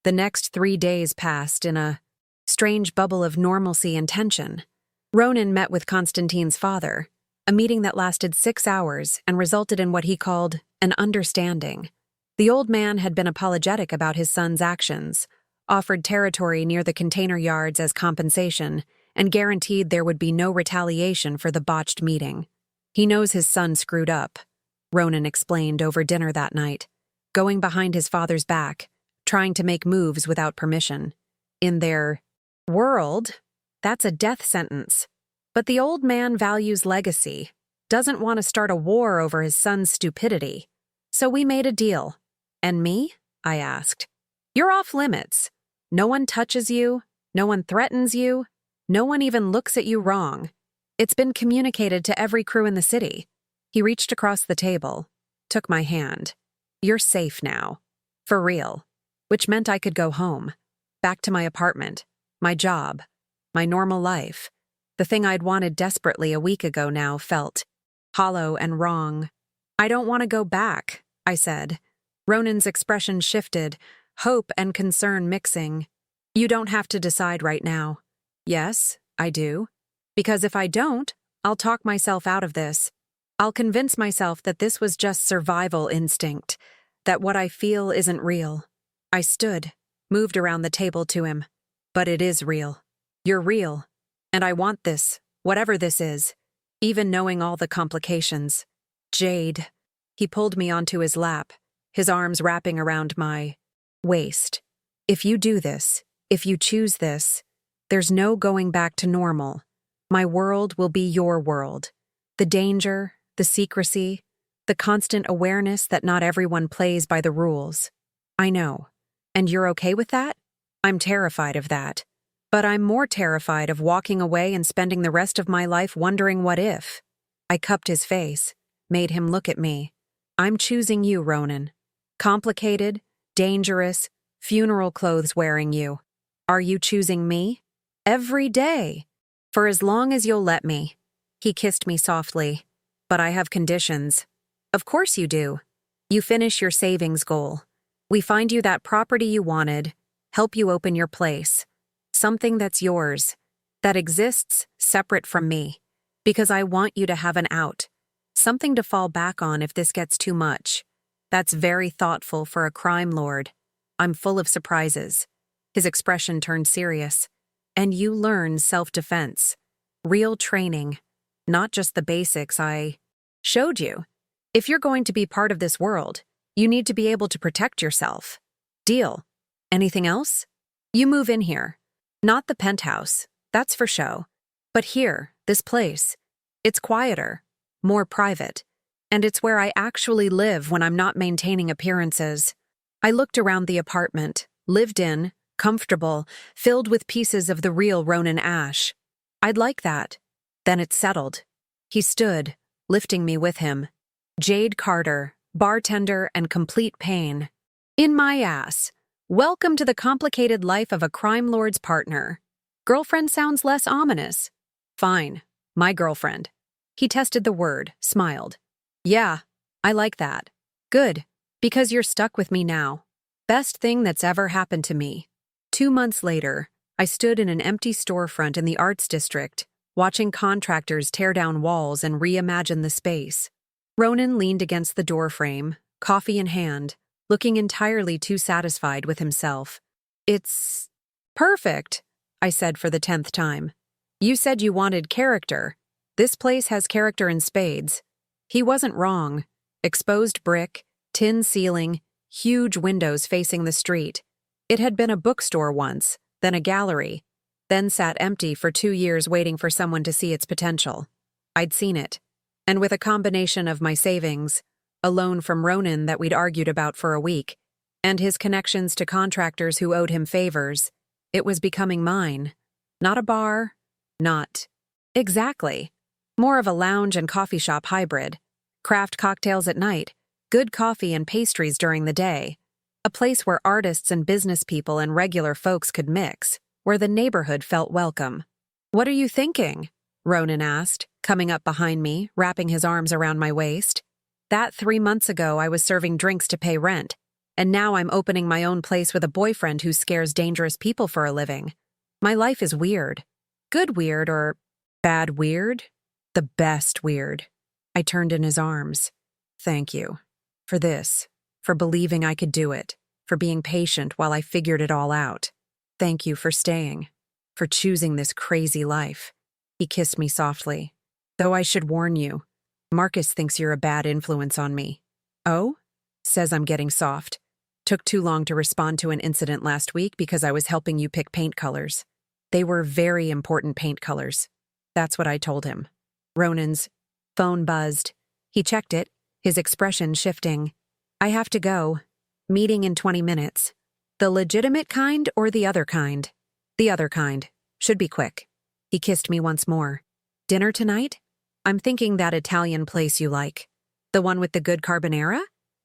The next 3 days passed in a strange bubble of normalcy and tension. Ronan met with Constantine's father, a meeting that lasted 6 hours and resulted in what he called an understanding. The old man had been apologetic about his son's actions, offered territory near the container yards as compensation, and guaranteed there would be no retaliation for the botched meeting. He knows his son screwed up, Ronan explained over dinner that night, going behind his father's back, trying to make moves without permission. In their world, that's a death sentence. But the old man values legacy, doesn't want to start a war over his son's stupidity. So we made a deal. And me? I asked. You're off limits. No one touches you, no one threatens you, no one even looks at you wrong. It's been communicated to every crew in the city. He reached across the table, took my hand. You're safe now. For real. Which meant I could go home. Back to my apartment, my job, my normal life. The thing I'd wanted desperately a week ago now felt hollow and wrong. I don't want to go back, I said. Ronan's expression shifted, hope and concern mixing. You don't have to decide right now. Yes, I do. Because if I don't, I'll talk myself out of this. I'll convince myself that this was just survival instinct, that what I feel isn't real. I stood, moved around the table to him. But it is real. You're real. And I want this, whatever this is, even knowing all the complications. Jade. He pulled me onto his lap, his arms wrapping around my waist. If you do this, if you choose this, there's no going back to normal. My world will be your world. The danger, the secrecy, the constant awareness that not everyone plays by the rules. I know. And you're okay with that? I'm terrified of that. But I'm more terrified of walking away and spending the rest of my life wondering what if. I cupped his face, made him look at me. I'm choosing you, Ronan. Complicated, dangerous, funeral clothes wearing you. Are you choosing me? Every day. For as long as you'll let me. He kissed me softly. But I have conditions. Of course you do. You finish your savings goal. We find you that property you wanted, help you open your place. Something that's yours, that exists separate from me, because I want you to have an out, something to fall back on if this gets too much. That's very thoughtful for a crime lord. I'm full of surprises. His expression turned serious. And you learn self-defense, real training, not just the basics I showed you. If you're going to be part of this world, you need to be able to protect yourself. Deal. Anything else? You move in here. Not the penthouse, that's for show. But here, this place. It's quieter, more private, and it's where I actually live when I'm not maintaining appearances. I looked around the apartment, lived in, comfortable, filled with pieces of the real Ronan Ash. I'd like that. Then it settled. He stood, lifting me with him. Jade Carter, bartender and complete pain. In my ass. Welcome to the complicated life of a crime lord's partner. Girlfriend sounds less ominous. Fine, my girlfriend. He tested the word, smiled. Yeah, I like that. Good, because you're stuck with me now. Best thing that's ever happened to me. 2 months later, I stood in an empty storefront in the arts district, watching contractors tear down walls and reimagine the space. Ronan leaned against the doorframe, coffee in hand, looking entirely too satisfied with himself. It's perfect, I said for the 10th time. You said you wanted character. This place has character in spades. He wasn't wrong. Exposed brick, tin ceiling, huge windows facing the street. It had been a bookstore once, then a gallery, then sat empty for 2 years waiting for someone to see its potential. I'd seen it. And with a combination of my savings, a loan from Ronan that we'd argued about for a week, and his connections to contractors who owed him favors, it was becoming mine. Not a bar, not exactly. More of a lounge and coffee shop hybrid. Craft cocktails at night, good coffee and pastries during the day. A place where artists and business people and regular folks could mix, where the neighborhood felt welcome. What are you thinking? Ronan asked, coming up behind me, wrapping his arms around my waist. That 3 months ago I was serving drinks to pay rent, and now I'm opening my own place with a boyfriend who scares dangerous people for a living. My life is weird. Good weird or bad weird? The best weird. I turned in his arms. Thank you. For this. For believing I could do it. For being patient while I figured it all out. Thank you for staying. For choosing this crazy life. He kissed me softly. Though I should warn you, Marcus thinks you're a bad influence on me. Oh? Says I'm getting soft. Took too long to respond to an incident last week because I was helping you pick paint colors. They were very important paint colors. That's what I told him. Ronan's phone buzzed. He checked it, his expression shifting. I have to go. Meeting in 20 minutes. The legitimate kind or the other kind? The other kind. Should be quick. He kissed me once more. Dinner tonight? I'm thinking that Italian place you like. The one with the good carbonara?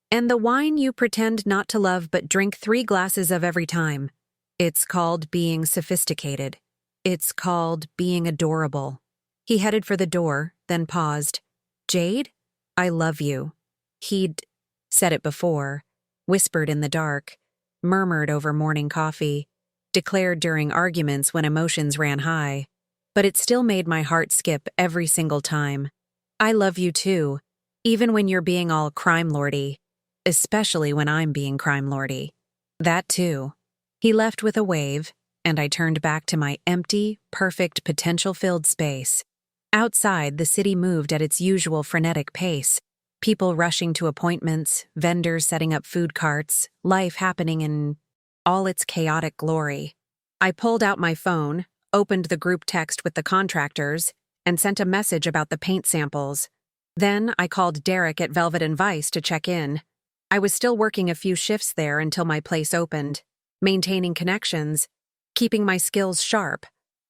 And the wine you pretend not to love but drink 3 glasses of every time. It's called being sophisticated. It's called being adorable. He headed for the door, then paused. Jade? I love you. He'd said it before, whispered in the dark, murmured over morning coffee, declared during arguments when emotions ran high. But it still made my heart skip every single time. I love you too, even when you're being all crime lordy, especially when I'm being crime lordy. That too. He left with a wave, and I turned back to my empty, perfect, potential-filled space. Outside, the city moved at its usual frenetic pace. People rushing to appointments, vendors setting up food carts, life happening in all its chaotic glory. I pulled out my phone, opened the group text with the contractors, and sent a message about the paint samples. Then I called Derek at Velvet and Vice to check in. I was still working a few shifts there until my place opened, maintaining connections, keeping my skills sharp,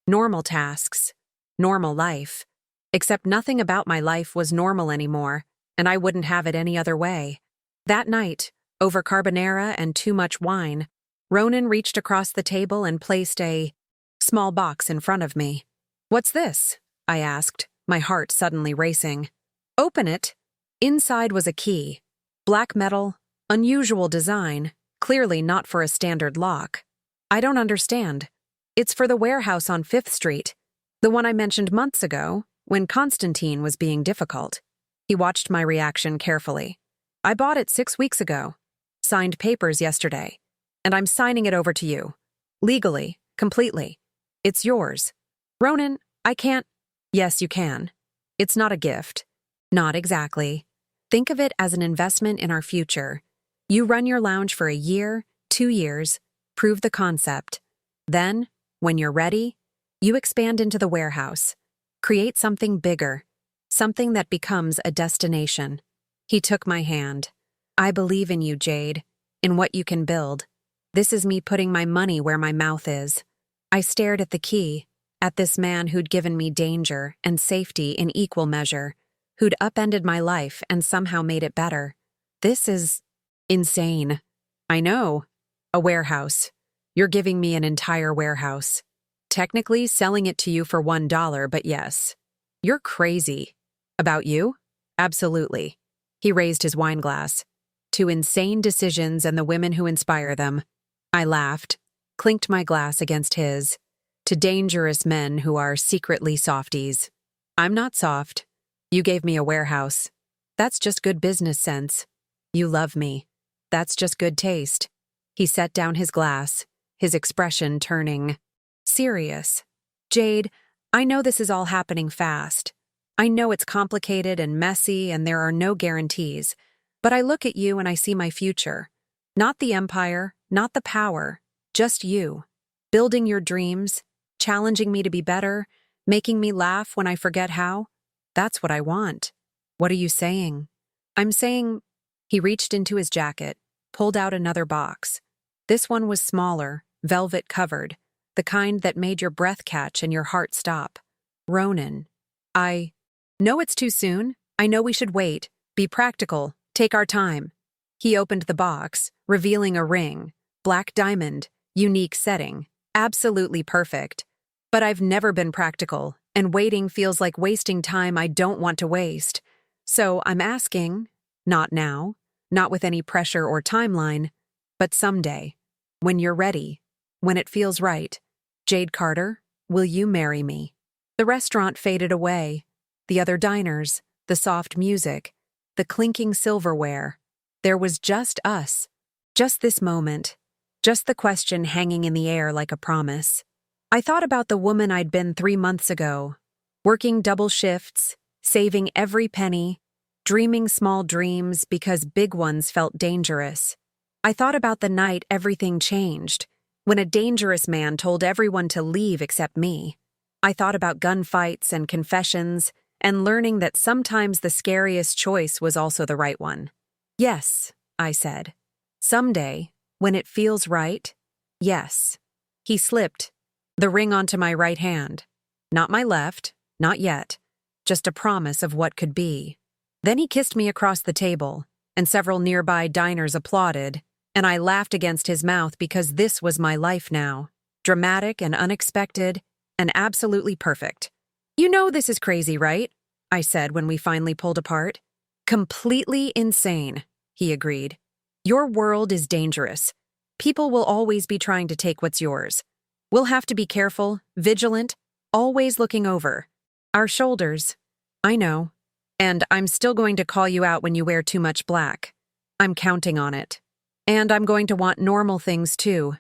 normal tasks, normal life. Except nothing about my life was normal anymore, and I wouldn't have it any other way. That night, over carbonara and too much wine, Ronan reached across the table and placed a small box in front of me. What's this? I asked, my heart suddenly racing. Open it. Inside was a key. Black metal, unusual design, clearly not for a standard lock. I don't understand. It's for the warehouse on 5th Street, the one I mentioned months ago, when Constantine was being difficult. He watched my reaction carefully. I bought it 6 weeks ago. Signed papers yesterday. And I'm signing it over to you. Legally, completely. It's yours. Ronan, I can't. Yes, you can. It's not a gift. Not exactly. Think of it as an investment in our future. You run your lounge for a year, 2 years, prove the concept. Then, when you're ready, you expand into the warehouse. Create something bigger. Something that becomes a destination. He took my hand. I believe in you, Jade. In what you can build. This is me putting my money where my mouth is. I stared at the key, at this man who'd given me danger and safety in equal measure, who'd upended my life and somehow made it better. This is insane. I know. A warehouse. You're giving me an entire warehouse. Technically selling it to you for $1, but yes. You're crazy. About you? Absolutely. He raised his wine glass. To insane decisions and the women who inspire them. I laughed, clinked my glass against his. To dangerous men who are secretly softies. I'm not soft. You gave me a warehouse. That's just good business sense. You love me. That's just good taste. He set down his glass, his expression turning serious. Jade, I know this is all happening fast. I know it's complicated and messy and there are no guarantees, but I look at you and I see my future. Not the empire, not the power, just you. Building your dreams, challenging me to be better, making me laugh when I forget how. That's what I want. What are you saying? I'm saying... He reached into his jacket, pulled out another box. This one was smaller, velvet covered, the kind that made your breath catch and your heart stop. Ronan. I know it's too soon. I know we should wait. Be practical. Take our time. He opened the box, revealing a ring. Black diamond. Unique setting. Absolutely perfect. But I've never been practical, and waiting feels like wasting time I don't want to waste. So I'm asking, not now, not with any pressure or timeline, but someday, when you're ready, when it feels right. Jade Carter, will you marry me? The restaurant faded away. The other diners, the soft music, the clinking silverware. There was just us. Just this moment. Just the question hanging in the air like a promise. I thought about the woman I'd been 3 months ago, working double shifts, saving every penny, dreaming small dreams because big ones felt dangerous. I thought about the night everything changed, when a dangerous man told everyone to leave except me. I thought about gunfights and confessions, and learning that sometimes the scariest choice was also the right one. Yes, I said. Someday, when it feels right, yes. He slipped the ring onto my right hand. Not my left, not yet. Just a promise of what could be. Then he kissed me across the table, and several nearby diners applauded, and I laughed against his mouth because this was my life now. Dramatic and unexpected, and absolutely perfect. You know this is crazy, right? I said when we finally pulled apart. Completely insane, he agreed. Your world is dangerous. People will always be trying to take what's yours. We'll have to be careful, vigilant, always looking over our shoulders. I know. And I'm still going to call you out when you wear too much black. I'm counting on it. And I'm going to want normal things too.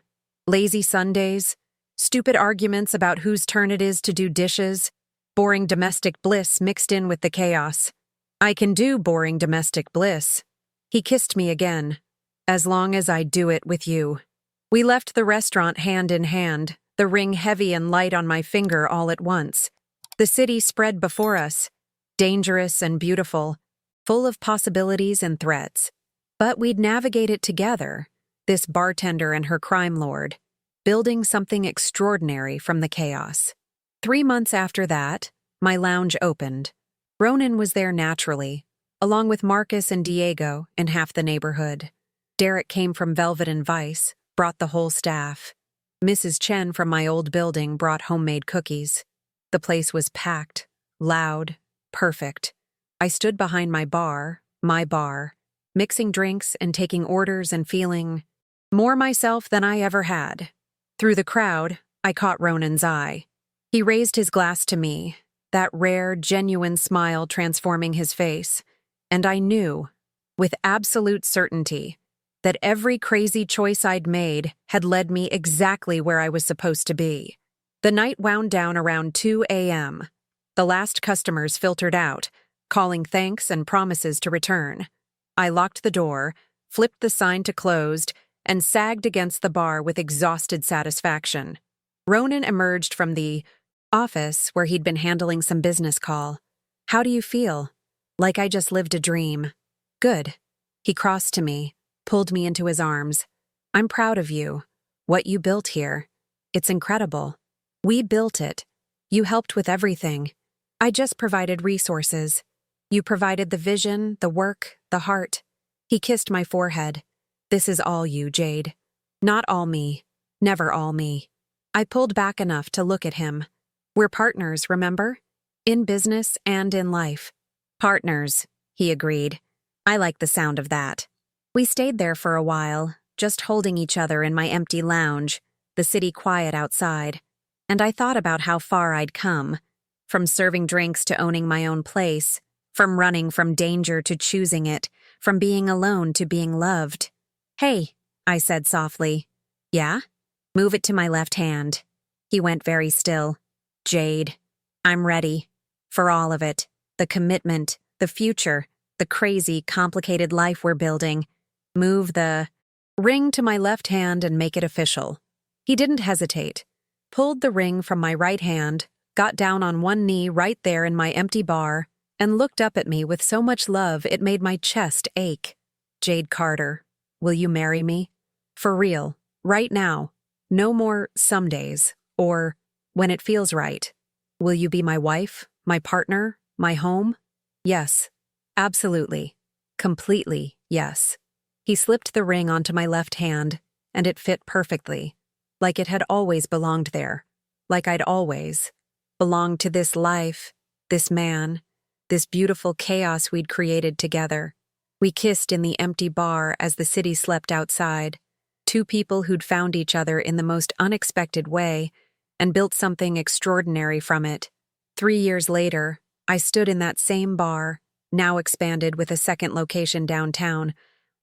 Lazy Sundays, stupid arguments about whose turn it is to do dishes, boring domestic bliss mixed in with the chaos. I can do boring domestic bliss. He kissed me again. As long as I do it with you. We left the restaurant hand in hand, the ring heavy and light on my finger all at once. The city spread before us, dangerous and beautiful, full of possibilities and threats. But we'd navigate it together, this bartender and her crime lord, building something extraordinary from the chaos. 3 months after that, my lounge opened. Ronan was there naturally, along with Marcus and Diego and half the neighborhood. Derek came from Velvet and Vice, brought the whole staff. Mrs. Chen from my old building brought homemade cookies. The place was packed, loud, perfect. I stood behind my bar, mixing drinks and taking orders and feeling more myself than I ever had. Through the crowd, I caught Ronan's eye. He raised his glass to me, that rare, genuine smile transforming his face, and I knew, with absolute certainty, that every crazy choice I'd made had led me exactly where I was supposed to be. The night wound down around 2 a.m. The last customers filtered out, calling thanks and promises to return. I locked the door, flipped the sign to closed, and sagged against the bar with exhausted satisfaction. Ronan emerged from the office where he'd been handling some business call. How do you feel? Like I just lived a dream. Good. He crossed to me, pulled me into his arms. I'm proud of you. What you built here. It's incredible. We built it. You helped with everything. I just provided resources. You provided the vision, the work, the heart. He kissed my forehead. This is all you, Jade. Not all me. Never all me. I pulled back enough to look at him. We're partners, remember? In business and in life. Partners, he agreed. I like the sound of that. We stayed there for a while, just holding each other in my empty lounge, the city quiet outside. And I thought about how far I'd come, from serving drinks to owning my own place, from running from danger to choosing it, from being alone to being loved. Hey, I said softly. Yeah? Move it to my left hand. He went very still. Jade, I'm ready. For all of it. The commitment, the future, the crazy, complicated life we're building. Move the ring to my left hand and make it official. He didn't hesitate. Pulled the ring from my right hand, got down on one knee right there in my empty bar, and looked up at me with so much love it made my chest ache. Jade Carter, will you marry me? For real, right now. No more some days, or when it feels right. Will you be my wife, my partner, my home? Yes, absolutely. Completely, yes. He slipped the ring onto my left hand, and it fit perfectly, like it had always belonged there, like I'd always belonged to this life, this man, this beautiful chaos we'd created together. We kissed in the empty bar as the city slept outside, two people who'd found each other in the most unexpected way and built something extraordinary from it. 3 years later, I stood in that same bar, now expanded with a second location downtown,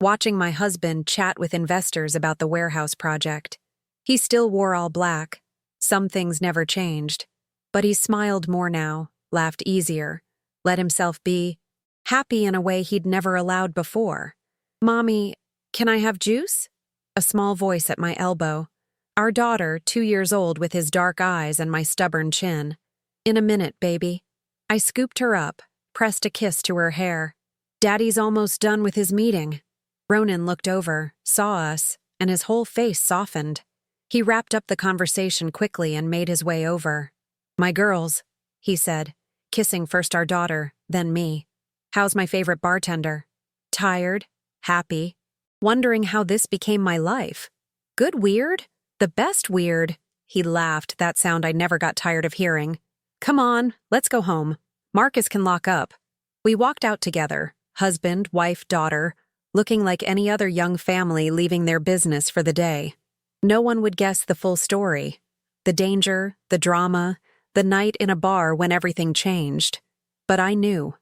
watching my husband chat with investors about the warehouse project. He still wore all black. Some things never changed. But he smiled more now, laughed easier, let himself be, happy in a way he'd never allowed before. Mommy, can I have juice? A small voice at my elbow. Our daughter, 2 years old with his dark eyes and my stubborn chin. In a minute, baby. I scooped her up, pressed a kiss to her hair. Daddy's almost done with his meeting. Ronan looked over, saw us, and his whole face softened. He wrapped up the conversation quickly and made his way over. My girls, he said, kissing first our daughter, then me. How's my favorite bartender? Tired, happy, wondering how this became my life. Good weird? The best weird. He laughed, that sound I never got tired of hearing. Come on, let's go home. Marcus can lock up. We walked out together, husband, wife, daughter, looking like any other young family leaving their business for the day. No one would guess the full story. The danger, the drama, the night in a bar when everything changed. But I knew.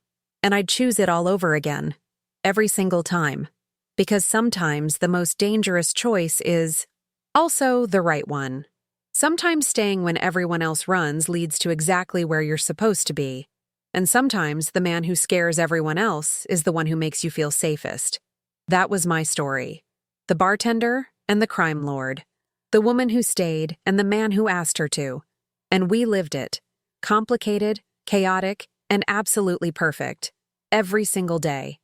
And I'd choose it all over again. Every single time. Because sometimes the most dangerous choice is also the right one. Sometimes staying when everyone else runs leads to exactly where you're supposed to be. And sometimes the man who scares everyone else is the one who makes you feel safest. That was my story. The bartender and the crime lord. The woman who stayed and the man who asked her to. And we lived it. Complicated, chaotic, and absolutely perfect. Every single day.